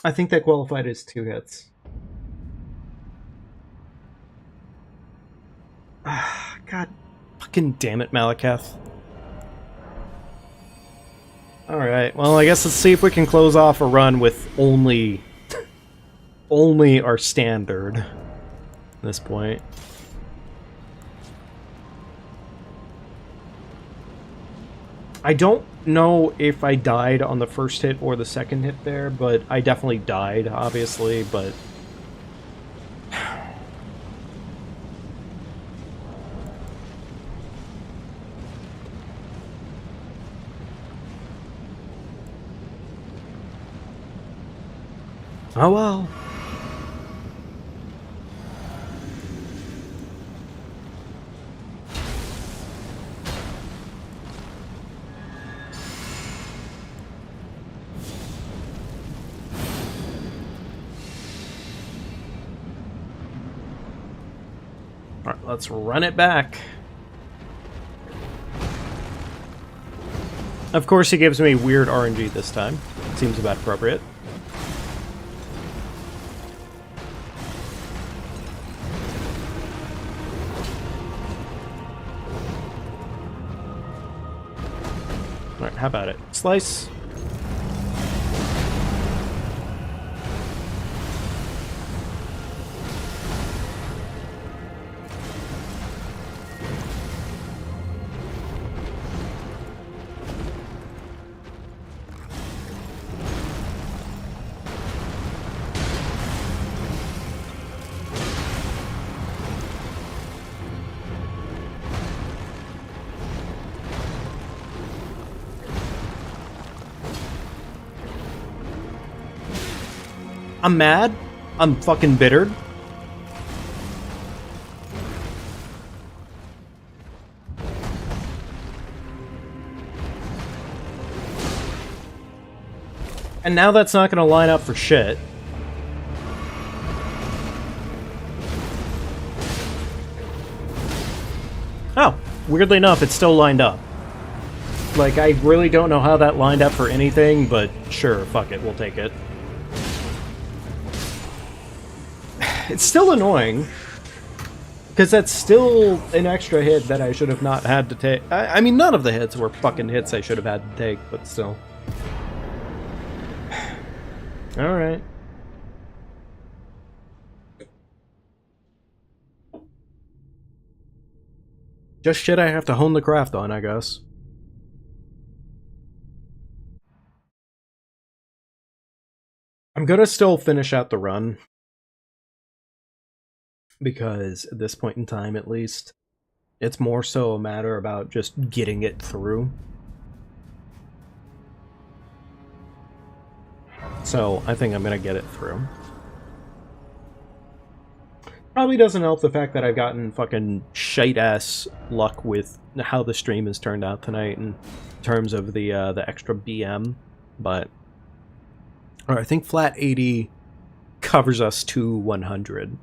I think that qualified as 2 hits. God fucking damn it, Malekith. Alright, well, I guess let's see if we can close off a run with only our standard at this point. I don't know if I died on the first hit or the second hit there, but I definitely died, obviously, but... oh well. Alright, let's run it back. Of course he gives me weird RNG this time. Seems about appropriate. Alright, how about it? Slice. I'm mad. I'm fucking bittered. And now that's not gonna line up for shit. Oh, weirdly enough, it's still lined up. Like, I really don't know how that lined up for anything, but sure, fuck it, we'll take it. It's still annoying, because that's still an extra hit that I should have not had to take. I mean, none of the hits were fucking hits I should have had to take, but still. Alright. Just shit I have to hone the craft on, I guess. I'm gonna still finish out the run. Because at this point in time, at least, it's more so a matter about just getting it through. So, I think I'm gonna get it through. Probably doesn't help the fact that I've gotten fucking shite-ass luck with how the stream has turned out tonight in terms of the extra BM, but... I think flat 80 covers us to 100.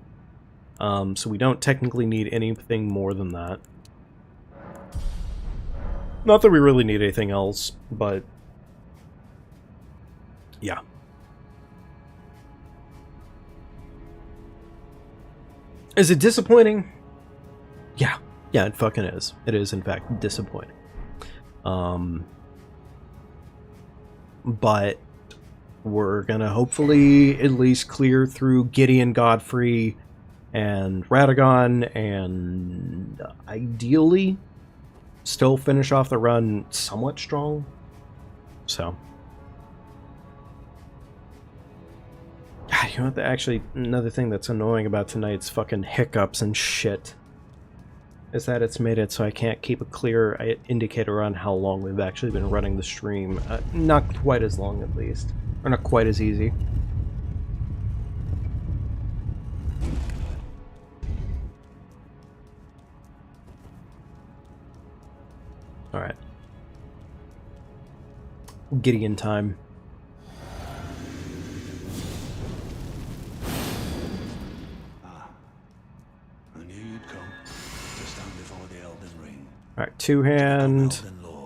So we don't technically need anything more than that. Not that we really need anything else, but... yeah. Is it disappointing? Yeah. Yeah, it fucking is. It is, in fact, disappointing. But we're gonna hopefully at least clear through Gideon Godfrey and Radagon, and ideally still finish off the run somewhat strong. So... you know what, actually, another thing that's annoying about tonight's fucking hiccups and shit is that it's made it so I can't keep a clear indicator on how long we've actually been running the stream. Not quite as long, at least. Or not quite as easy. Alright. Gideon time. Alright, two-hand,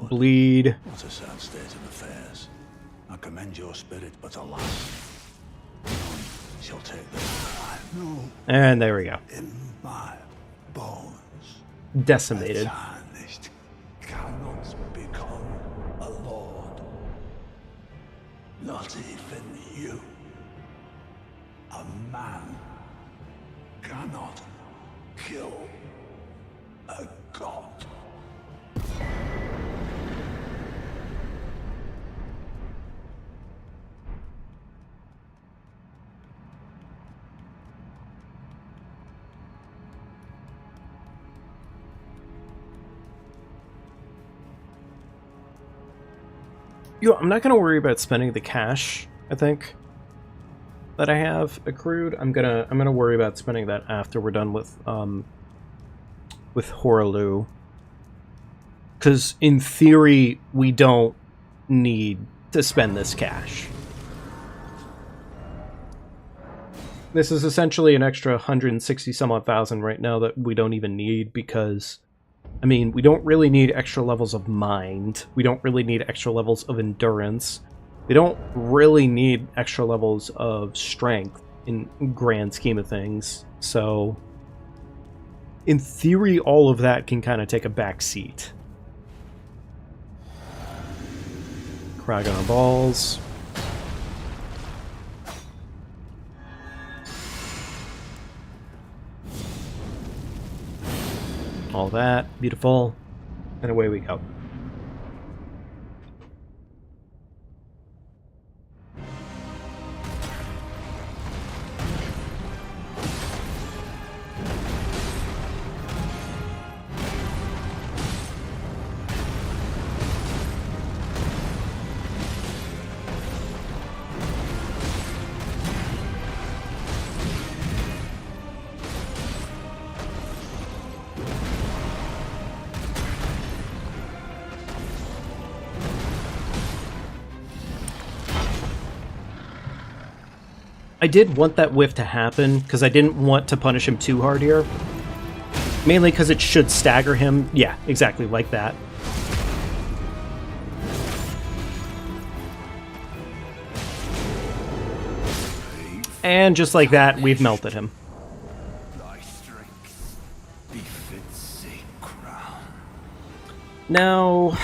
bleed. What a sad state of affairs. I commend your spirit, but alas, none shall take this. I know. And there we go. In my bones. Decimated. A tarnished cannot become a lord. Not even you. A man cannot kill a god. Yo, I'm not gonna worry about spending the cash, I think, that I have accrued. I'm gonna worry about spending that after we're done with Horaloo. Because in theory, we don't need to spend this cash. This is essentially an extra 160 some odd thousand right now that we don't even need because, I mean, we don't really need extra levels of mind. We don't really need extra levels of endurance. We don't really need extra levels of strength in grand scheme of things. So, in theory, all of that can kind of take a back seat. Crag on our balls. All that. Beautiful. And away we go. I did want that whiff to happen, because I didn't want to punish him too hard here. Mainly because it should stagger him. Yeah, exactly like that. And just like that, we've melted him. Now,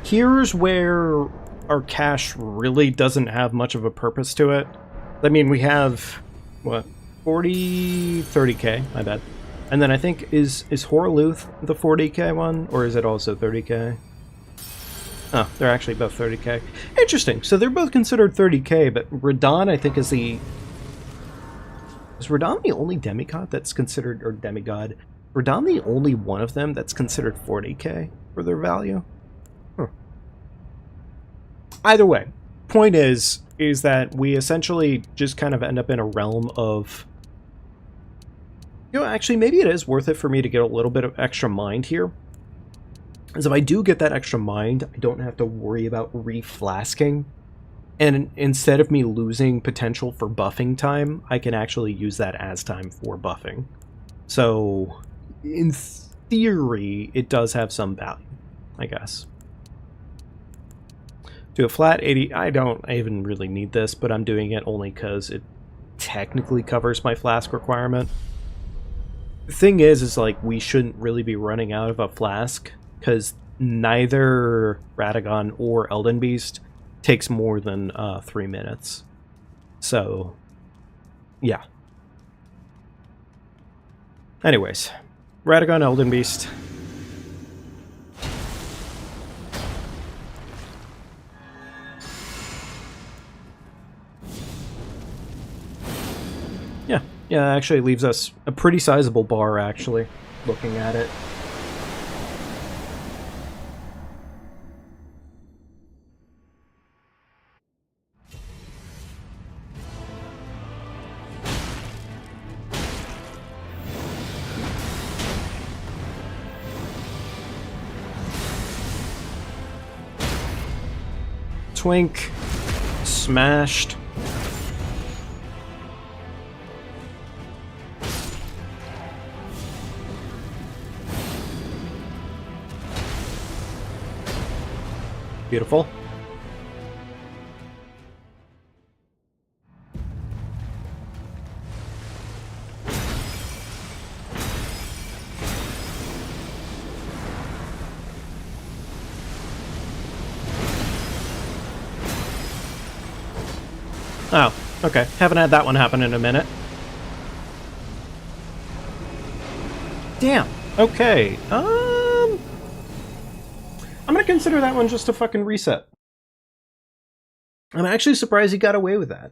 here's where our cash really doesn't have much of a purpose to it. I mean, we have, what, 30k, my bad. And then I think, is Horaluth the 40k one, or is it also 30k? Oh, they're actually both 30k. Interesting, so they're both considered 30k, but Radahn, I think, is the... Is Radahn the only demigod that's considered, or demigod? Radahn the only one of them that's considered 40k for their value? Huh. Either way, point is that we essentially just kind of end up in a realm of... You know, actually, maybe it is worth it for me to get a little bit of extra mind here. Because if I do get that extra mind, I don't have to worry about reflasking. And instead of me losing potential for buffing time, I can actually use that as time for buffing. So, in theory, it does have some value, I guess. Do a flat 80. I don't even really need this, but I'm doing it only because it technically covers my flask requirement. The thing is like, we shouldn't really be running out of a flask, because neither Radagon or Elden Beast takes more than 3 minutes. So, yeah. Anyways, Radagon, Elden Beast. Yeah, actually leaves us a pretty sizable bar, actually, looking at it. Twink. Smashed. Beautiful. Oh, okay. Haven't had that one happen in a minute. Damn. Okay. I'm gonna consider that one just a fucking reset. I'm actually surprised he got away with that.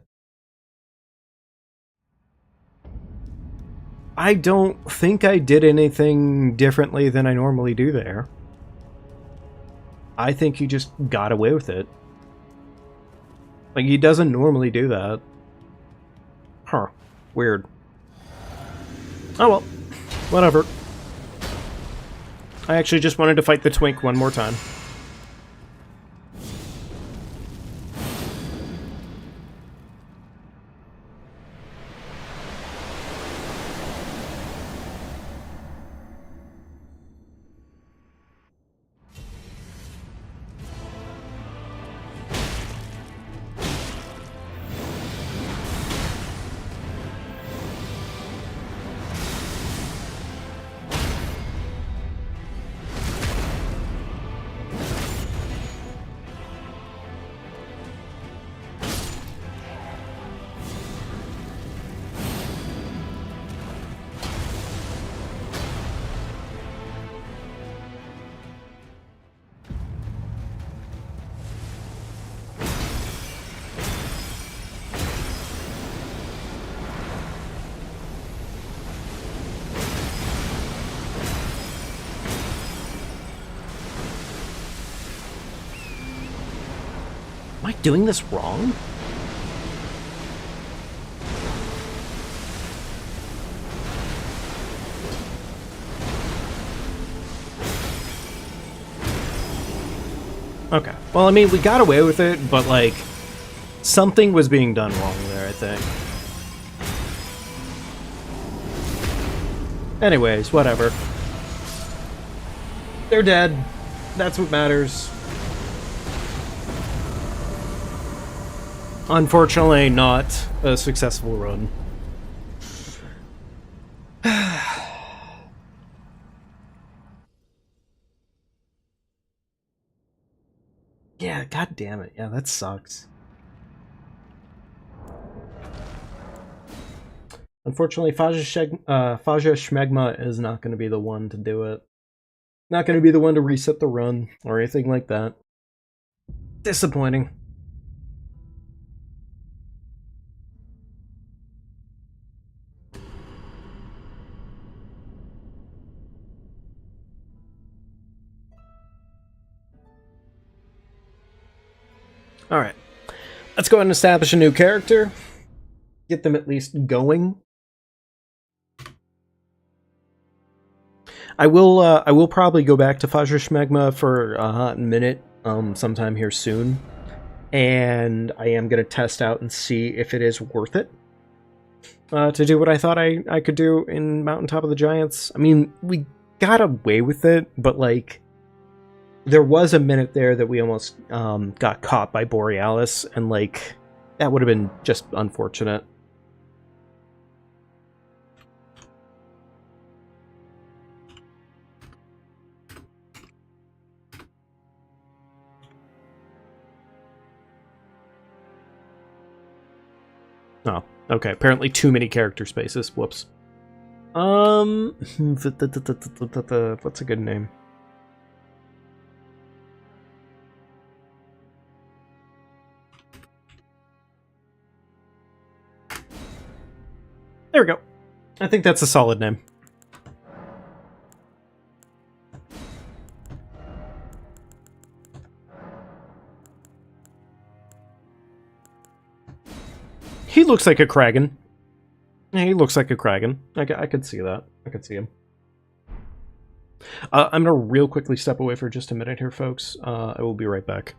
I don't think I did anything differently than I normally do there. I think he just got away with it. Like, he doesn't normally do that. Huh. Weird. Oh well. Whatever. I actually just wanted to fight the Twink one more time. Am I doing this wrong? Okay. Well, I mean, we got away with it, but, like, Something was being done wrong there, I think. Anyways, whatever. They're dead. That's what matters. Unfortunately, not a successful run. Yeah, god damn it. Yeah, that sucks. Unfortunately, Faja Schmegma is not going to be the one to do it. Not going to be the one to reset the run or anything like that. Disappointing. Alright. Let's go ahead and establish a new character. Get them at least going. I will probably go back to Faja Schmegma for a hot minute sometime here soon. And I am going to test out and see if it is worth it to do what I thought I could do in Mountaintop of the Giants. I mean, we got away with it, but like, there was a minute there that we almost got caught by Borealis, and like, that would have been just unfortunate. Oh, okay. Apparently too many character spaces. Whoops. What's a good name? There we go. I think that's a solid name. He looks like a Kragan. Yeah, he looks like a Kragan. I could see that. I could see him. I'm gonna real quickly step away for just a minute here, folks. I will be right back.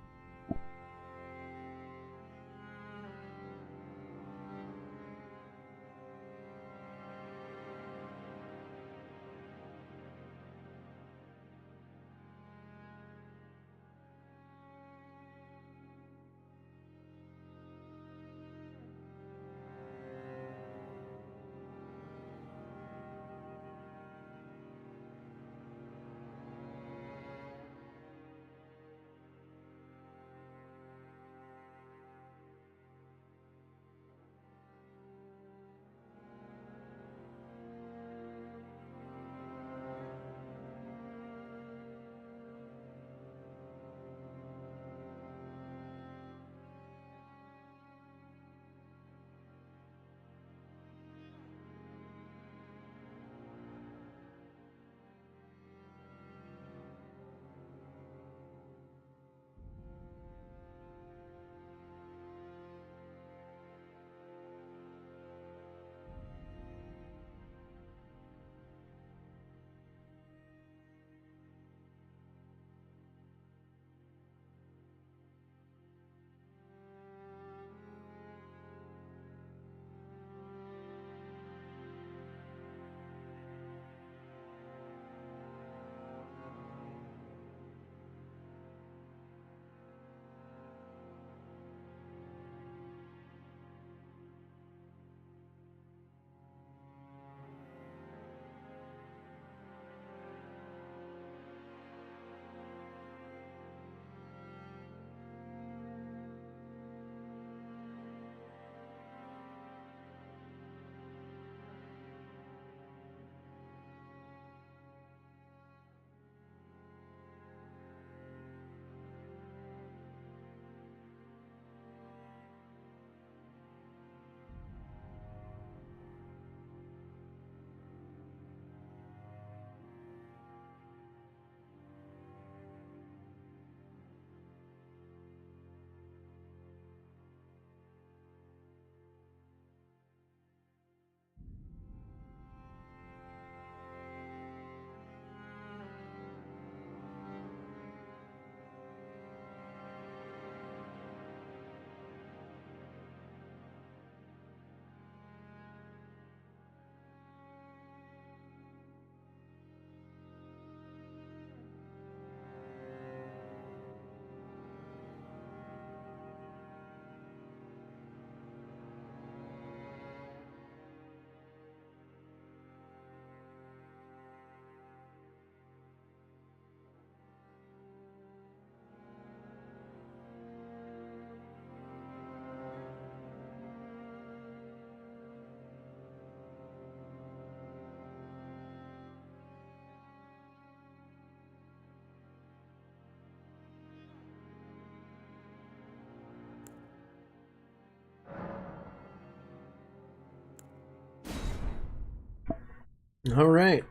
All right.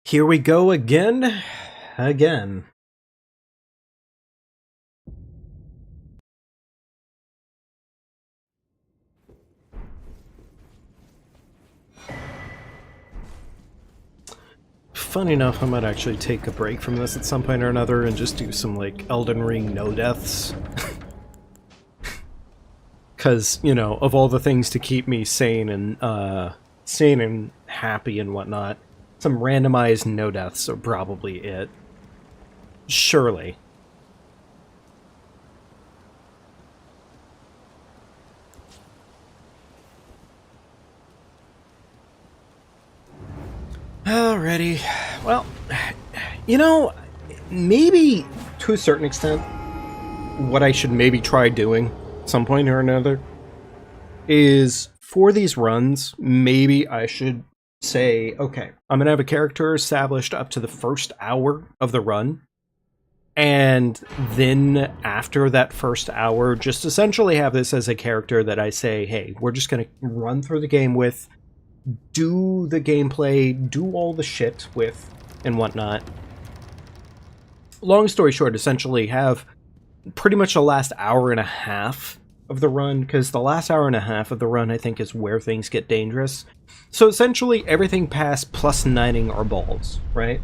Here we go again. Again. Funny enough, I might actually take a break from this at some point or another and just do some, like, Elden Ring no deaths. Because, you know, of all the things to keep me sane and happy and whatnot, some randomized no deaths are probably it. Surely. Alrighty. Well, you know, maybe to a certain extent, what I should maybe try doing at some point or another is for these runs, maybe I should say, okay, I'm going to have a character established up to the first hour of the run. And then after that first hour, just essentially have this as a character that I say, hey, we're just going to run through the game with, do the gameplay, do all the shit with, and whatnot. Long story short, essentially have pretty much the last hour and a half of the run, because the last hour and a half of the run, I think, is where things get dangerous. So essentially, everything past plus 9ing our balls, right?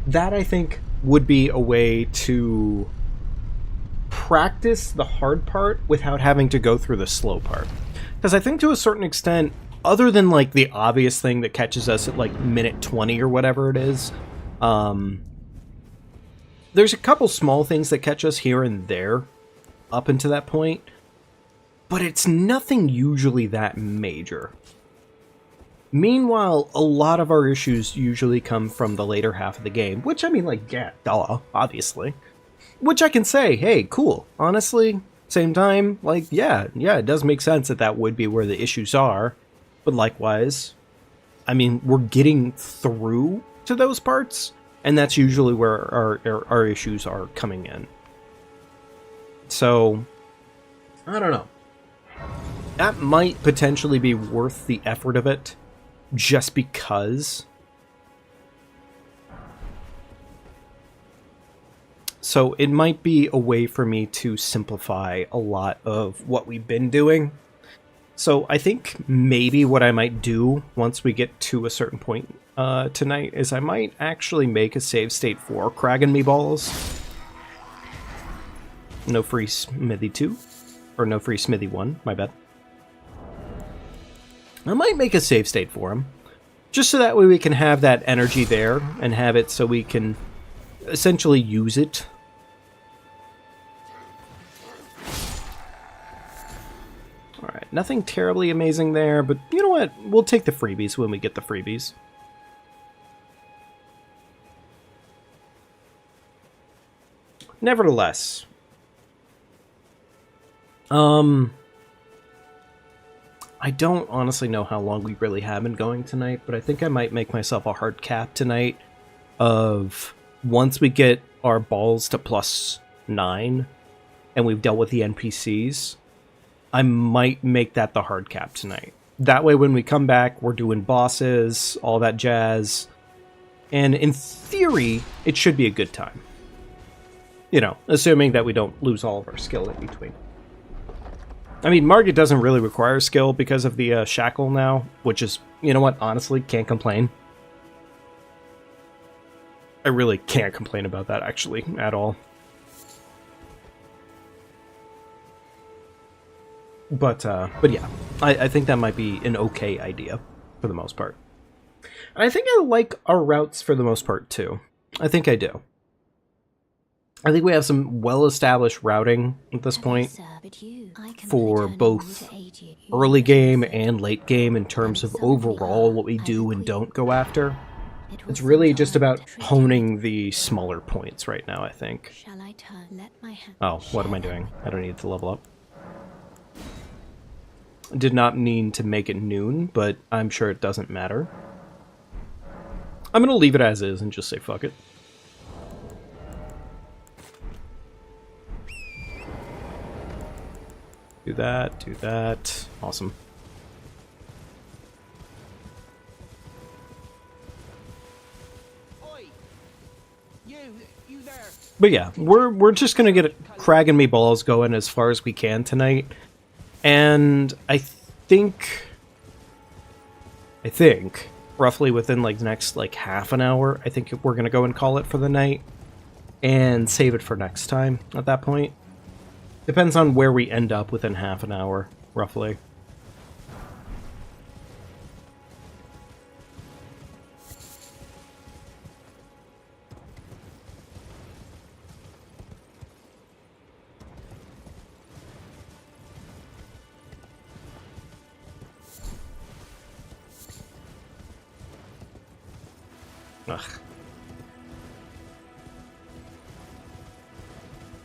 That, I think, would be a way to practice the hard part without having to go through the slow part. Because I think to a certain extent, other than, like, the obvious thing that catches us at, like, minute 20 or whatever it is, there's a couple small things that catch us here and there up until that point, but it's nothing usually that major. Meanwhile, a lot of our issues usually come from the later half of the game, which, I mean, like, yeah, duh, obviously. Which I can say, hey, cool, honestly, same time, like, yeah, it does make sense that that would be where the issues are. But likewise, I mean, we're getting through to those parts, and that's usually where our issues are coming in. So, I don't know. That might potentially be worth the effort of it, just because. So it might be a way for me to simplify a lot of what we've been doing. So I think maybe what I might do once we get to a certain point tonight is I might actually make a save state for Kragan Meatballs. No free Smithy 2. Or no free Smithy 1, my bad. I might make a save state for him. Just so that way we can have that energy there and have it so we can essentially use it. Alright, nothing terribly amazing there, but you know what? We'll take the freebies when we get the freebies. Nevertheless. I don't honestly know how long we really have been going tonight, but I think I might make myself a hard cap tonight of once we get our balls to plus 9 and we've dealt with the NPCs, I might make that the hard cap tonight. That way when we come back, we're doing bosses, all that jazz, and in theory, it should be a good time. You know, assuming that we don't lose all of our skill in between. I mean, Margit doesn't really require skill because of the shackle now, which is, you know what, honestly, can't complain. I really can't complain about that, actually, at all. But yeah, I think that might be an okay idea, for the most part. And I think I like our routes for the most part, too. I think I do. I think we have some well-established routing at this point for both early game and late game in terms of overall what we do and don't go after. It's really just about honing the smaller points right now, I think. Oh, what am I doing? I don't need to level up. Did not mean to make it noon, but I'm sure it doesn't matter. I'm going to leave it as is and just say fuck it. Do that, do that. Awesome. But yeah, we're just gonna get Crag and Me Balls going as far as we can tonight. And I think roughly within like the next like half an hour, I think we're gonna go and call it for the night and save it for next time at that point. Depends on where we end up within half an hour, roughly. Ugh.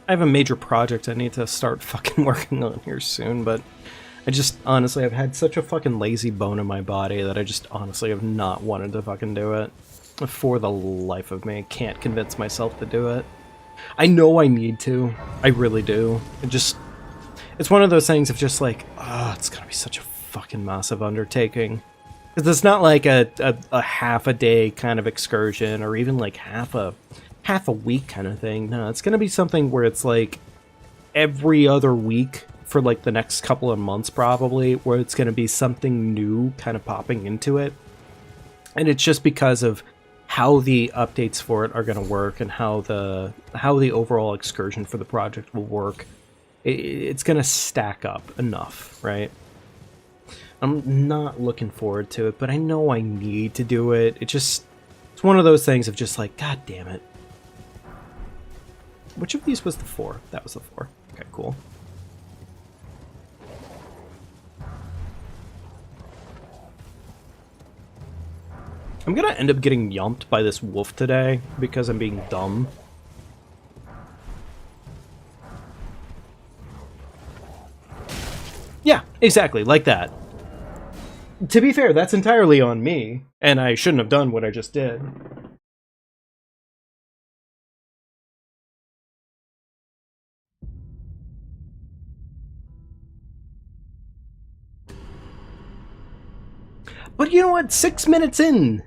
I have a major project I need to start fucking working on here soon, but I just, honestly, I've had such a fucking lazy bone in my body that I just honestly have not wanted to fucking do it. For the life of me, I can't convince myself to do it. I know I need to. I really do. It's one of those things of just like, it's gonna be such a fucking massive undertaking. Because it's not like a half a day kind of excursion or even like half a week kind of thing. No, it's gonna be something where it's like every other week for like the next couple of months probably, where it's gonna be something new kind of popping into it. And it's just because of how the updates for it are gonna work and how the overall excursion for the project will work. It's gonna stack up enough, right? I'm not looking forward to it, but I know I need to do it. It's one of those things of just like, god damn it. Which of these was the 4? That was the 4. Okay, cool. I'm gonna end up getting yumped by this wolf today because I'm being dumb. Yeah, exactly, like that. To be fair, that's entirely on me, and I shouldn't have done what I just did. But you know what? 6 minutes in.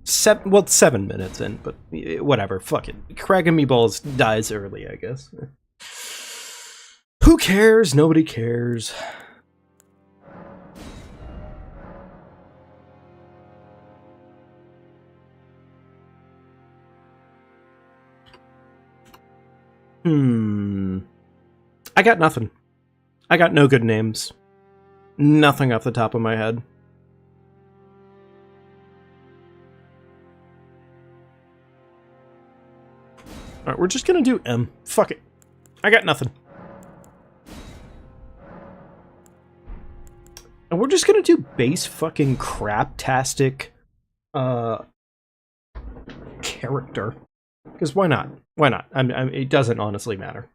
7 minutes in, but whatever. Fuck it. Cracking Me Balls dies early, I guess. Who cares? Nobody cares. I got nothing. I got no good names. Nothing off the top of my head. Alright, we're just gonna do M. Fuck it. I got nothing. And we're just gonna do base fucking craptastic character. Because why not? Why not? It doesn't honestly matter.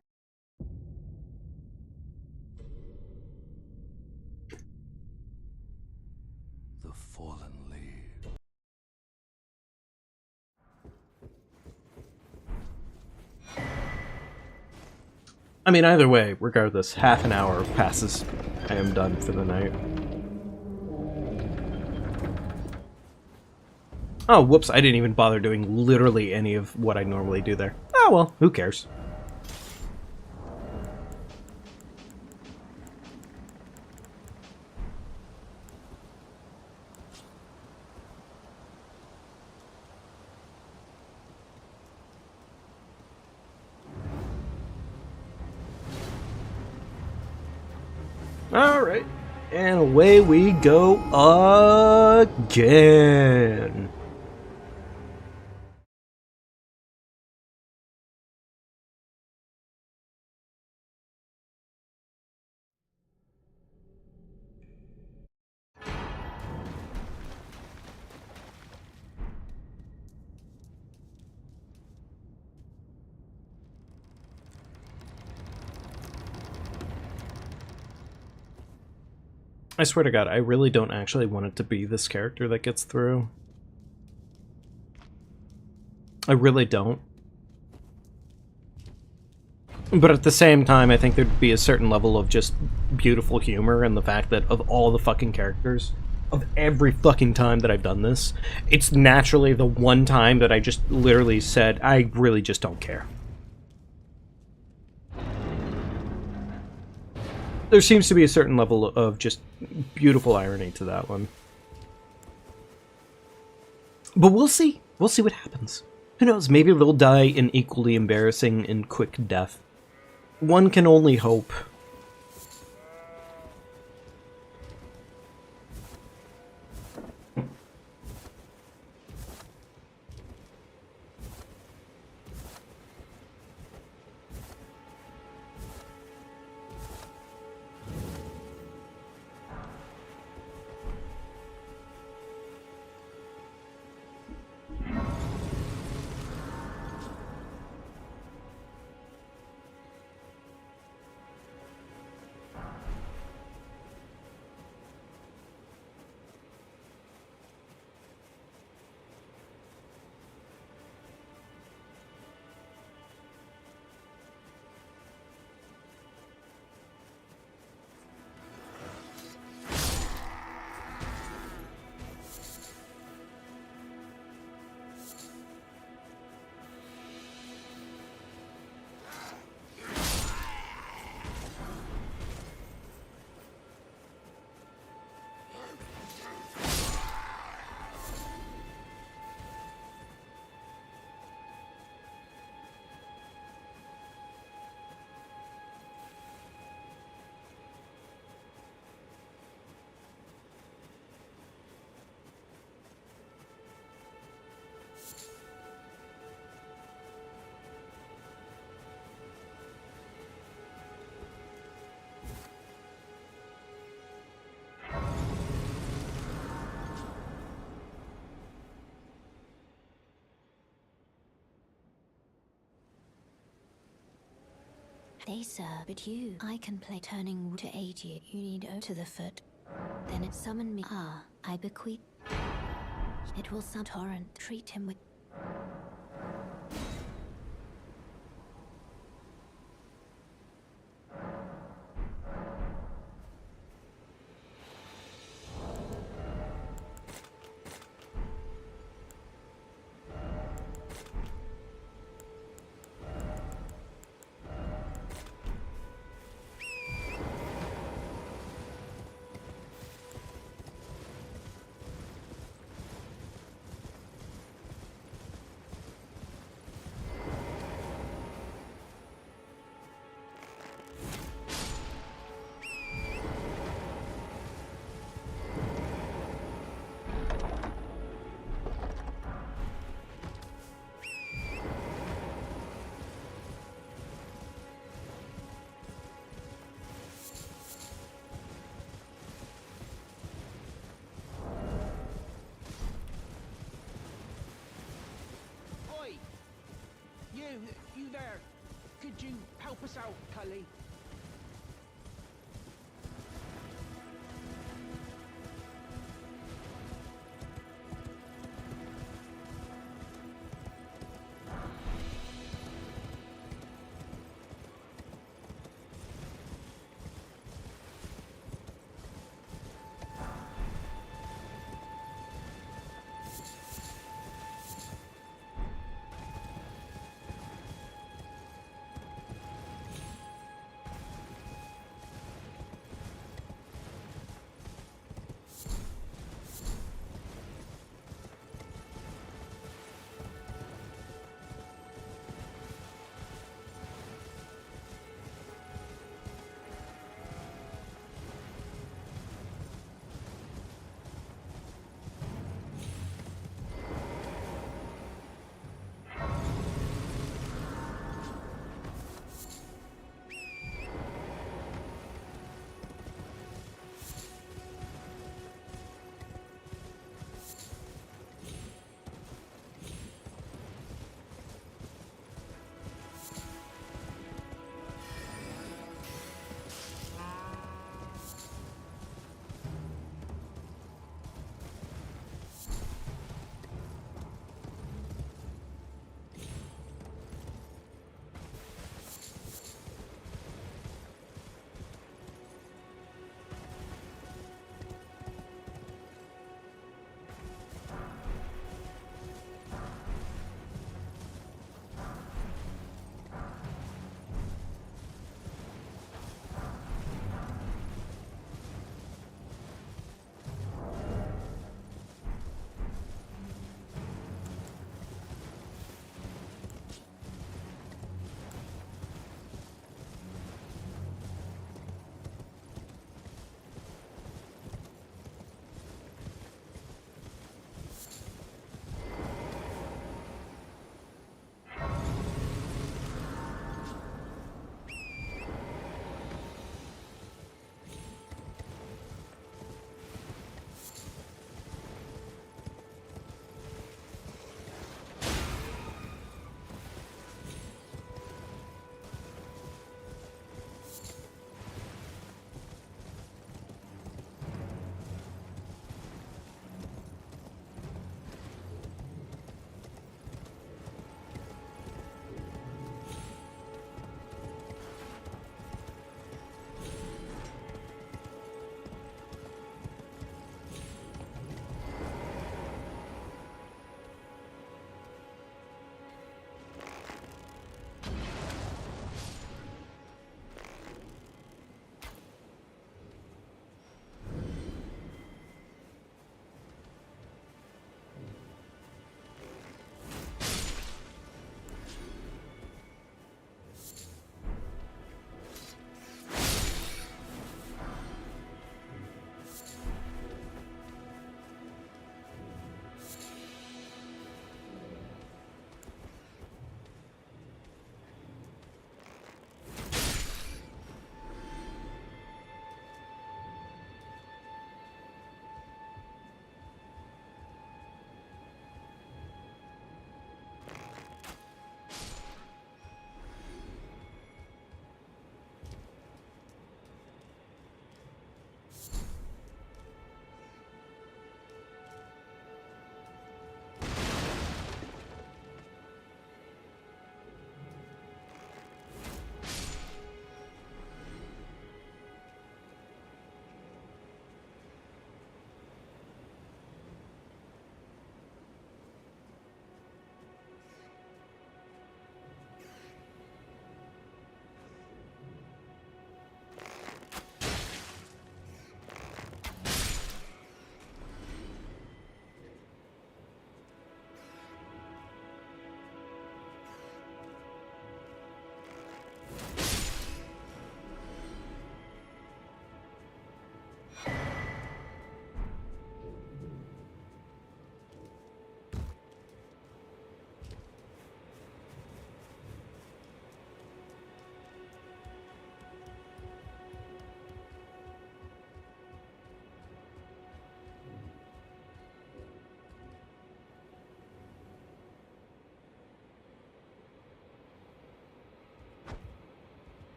The fallen lead. I mean, either way, regardless, half an hour passes. I am done for the night. Oh, whoops, I didn't even bother doing literally any of what I normally do there. Oh well, who cares? Alright, and away we go again. I swear to God, I really don't actually want it to be this character that gets through. I really don't. But at the same time, I think there'd be a certain level of just beautiful humor in the fact that of all the fucking characters, of every fucking time that I've done this, it's naturally the one time that I just literally said, I really just don't care. there seems to be a certain level of just beautiful irony to that one. But we'll see. We'll see what happens. Who knows? Maybe they'll die an equally embarrassing and quick death. One can only hope. They sir, but you, I can play turning wood to aid you. You need O to the foot. Then it summon me. Ah, I bequeath. It will sound torrent. Treat him with. You there. Could you help us out, Cully?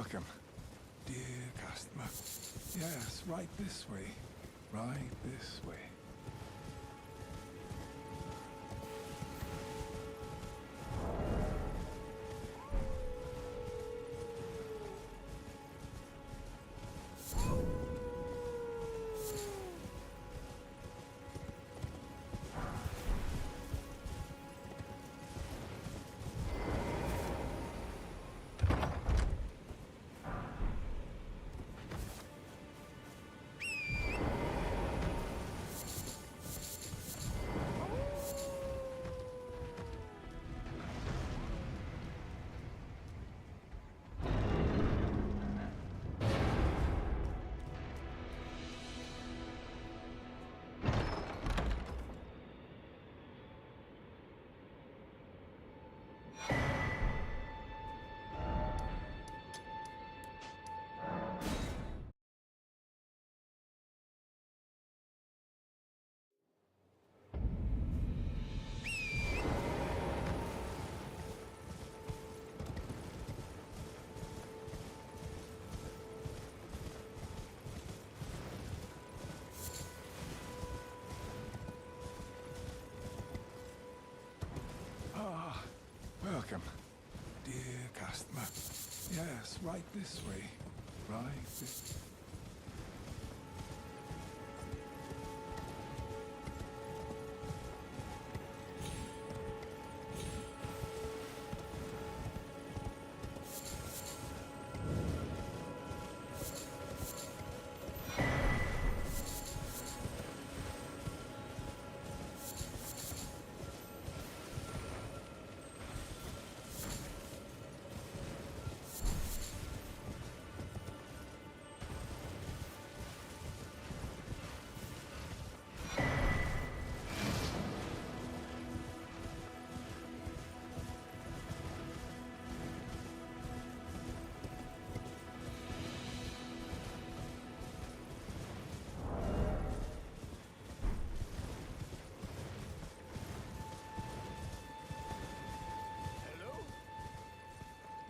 welcome, dear customer. Yes, right this way. Right this way. Welcome, dear customer. Yes, right this way. Right this...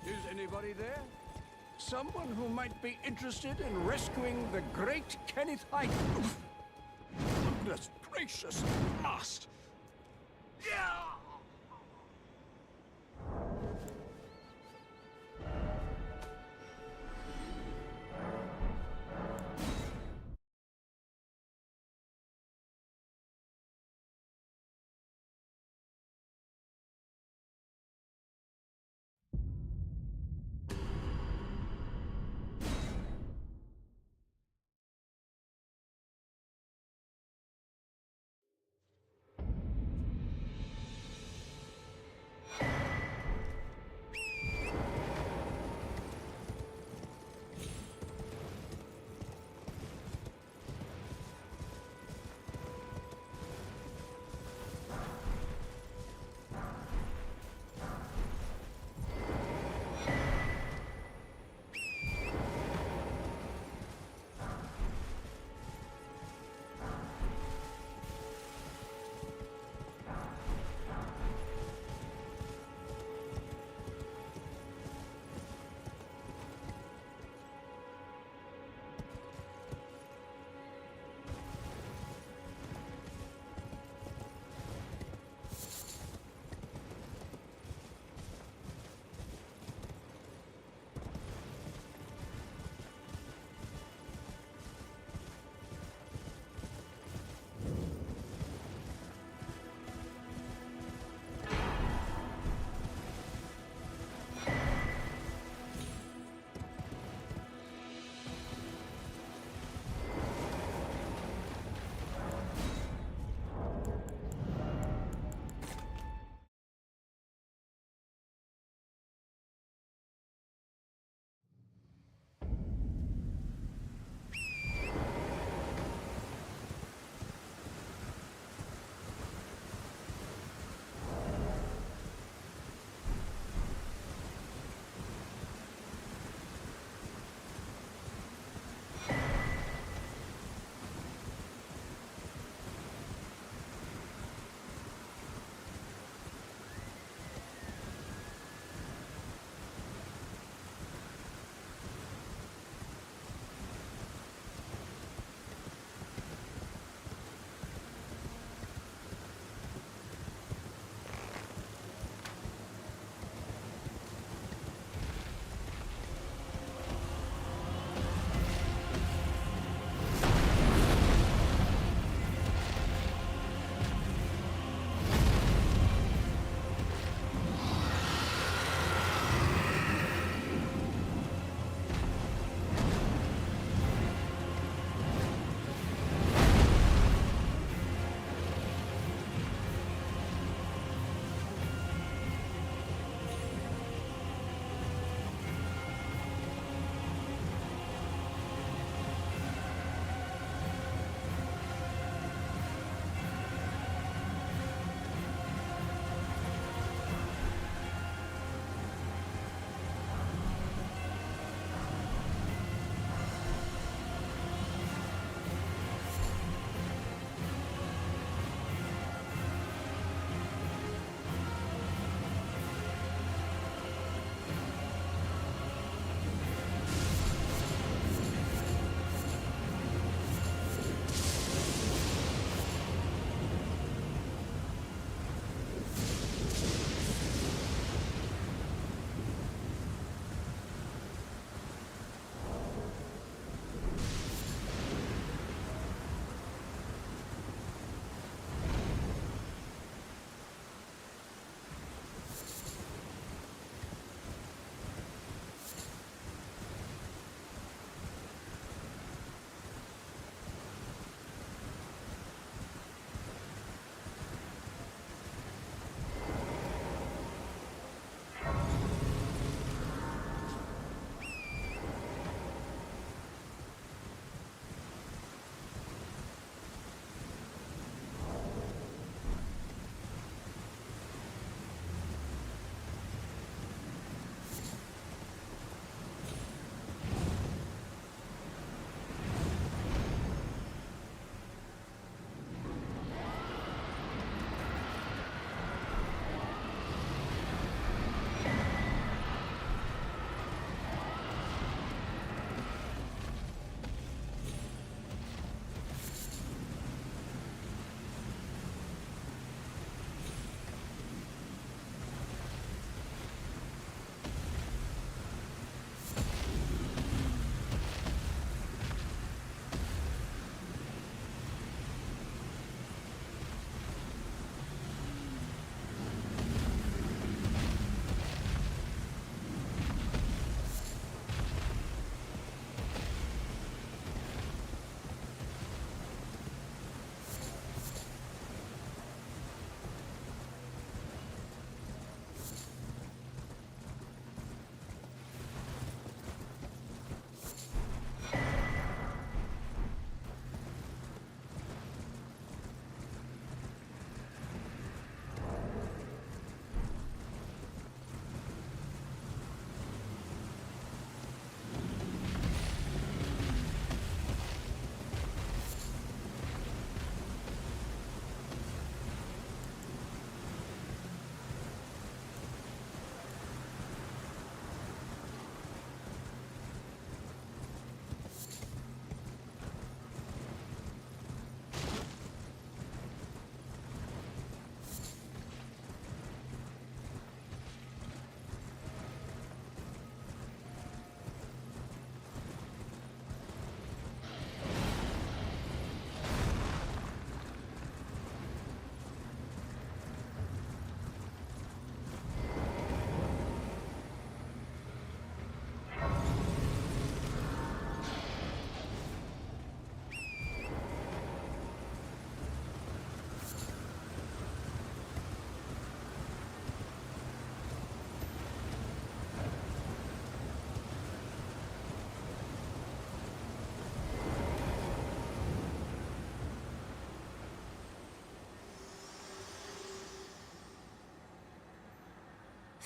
Is anybody there? Someone who might be interested in rescuing the great Kenneth Hyde? Goodness gracious, must! Yeah!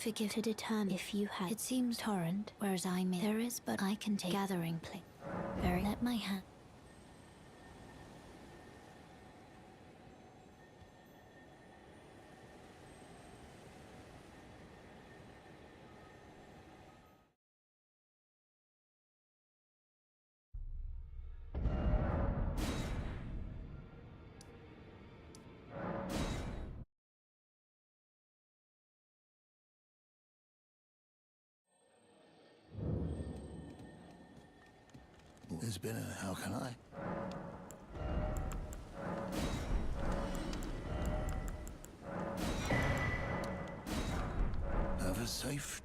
Forgive to determine if you have. It seems torrent, whereas I may. There is, but I can take gathering place. Very let my hand. There's been a... how can I? Have a safe...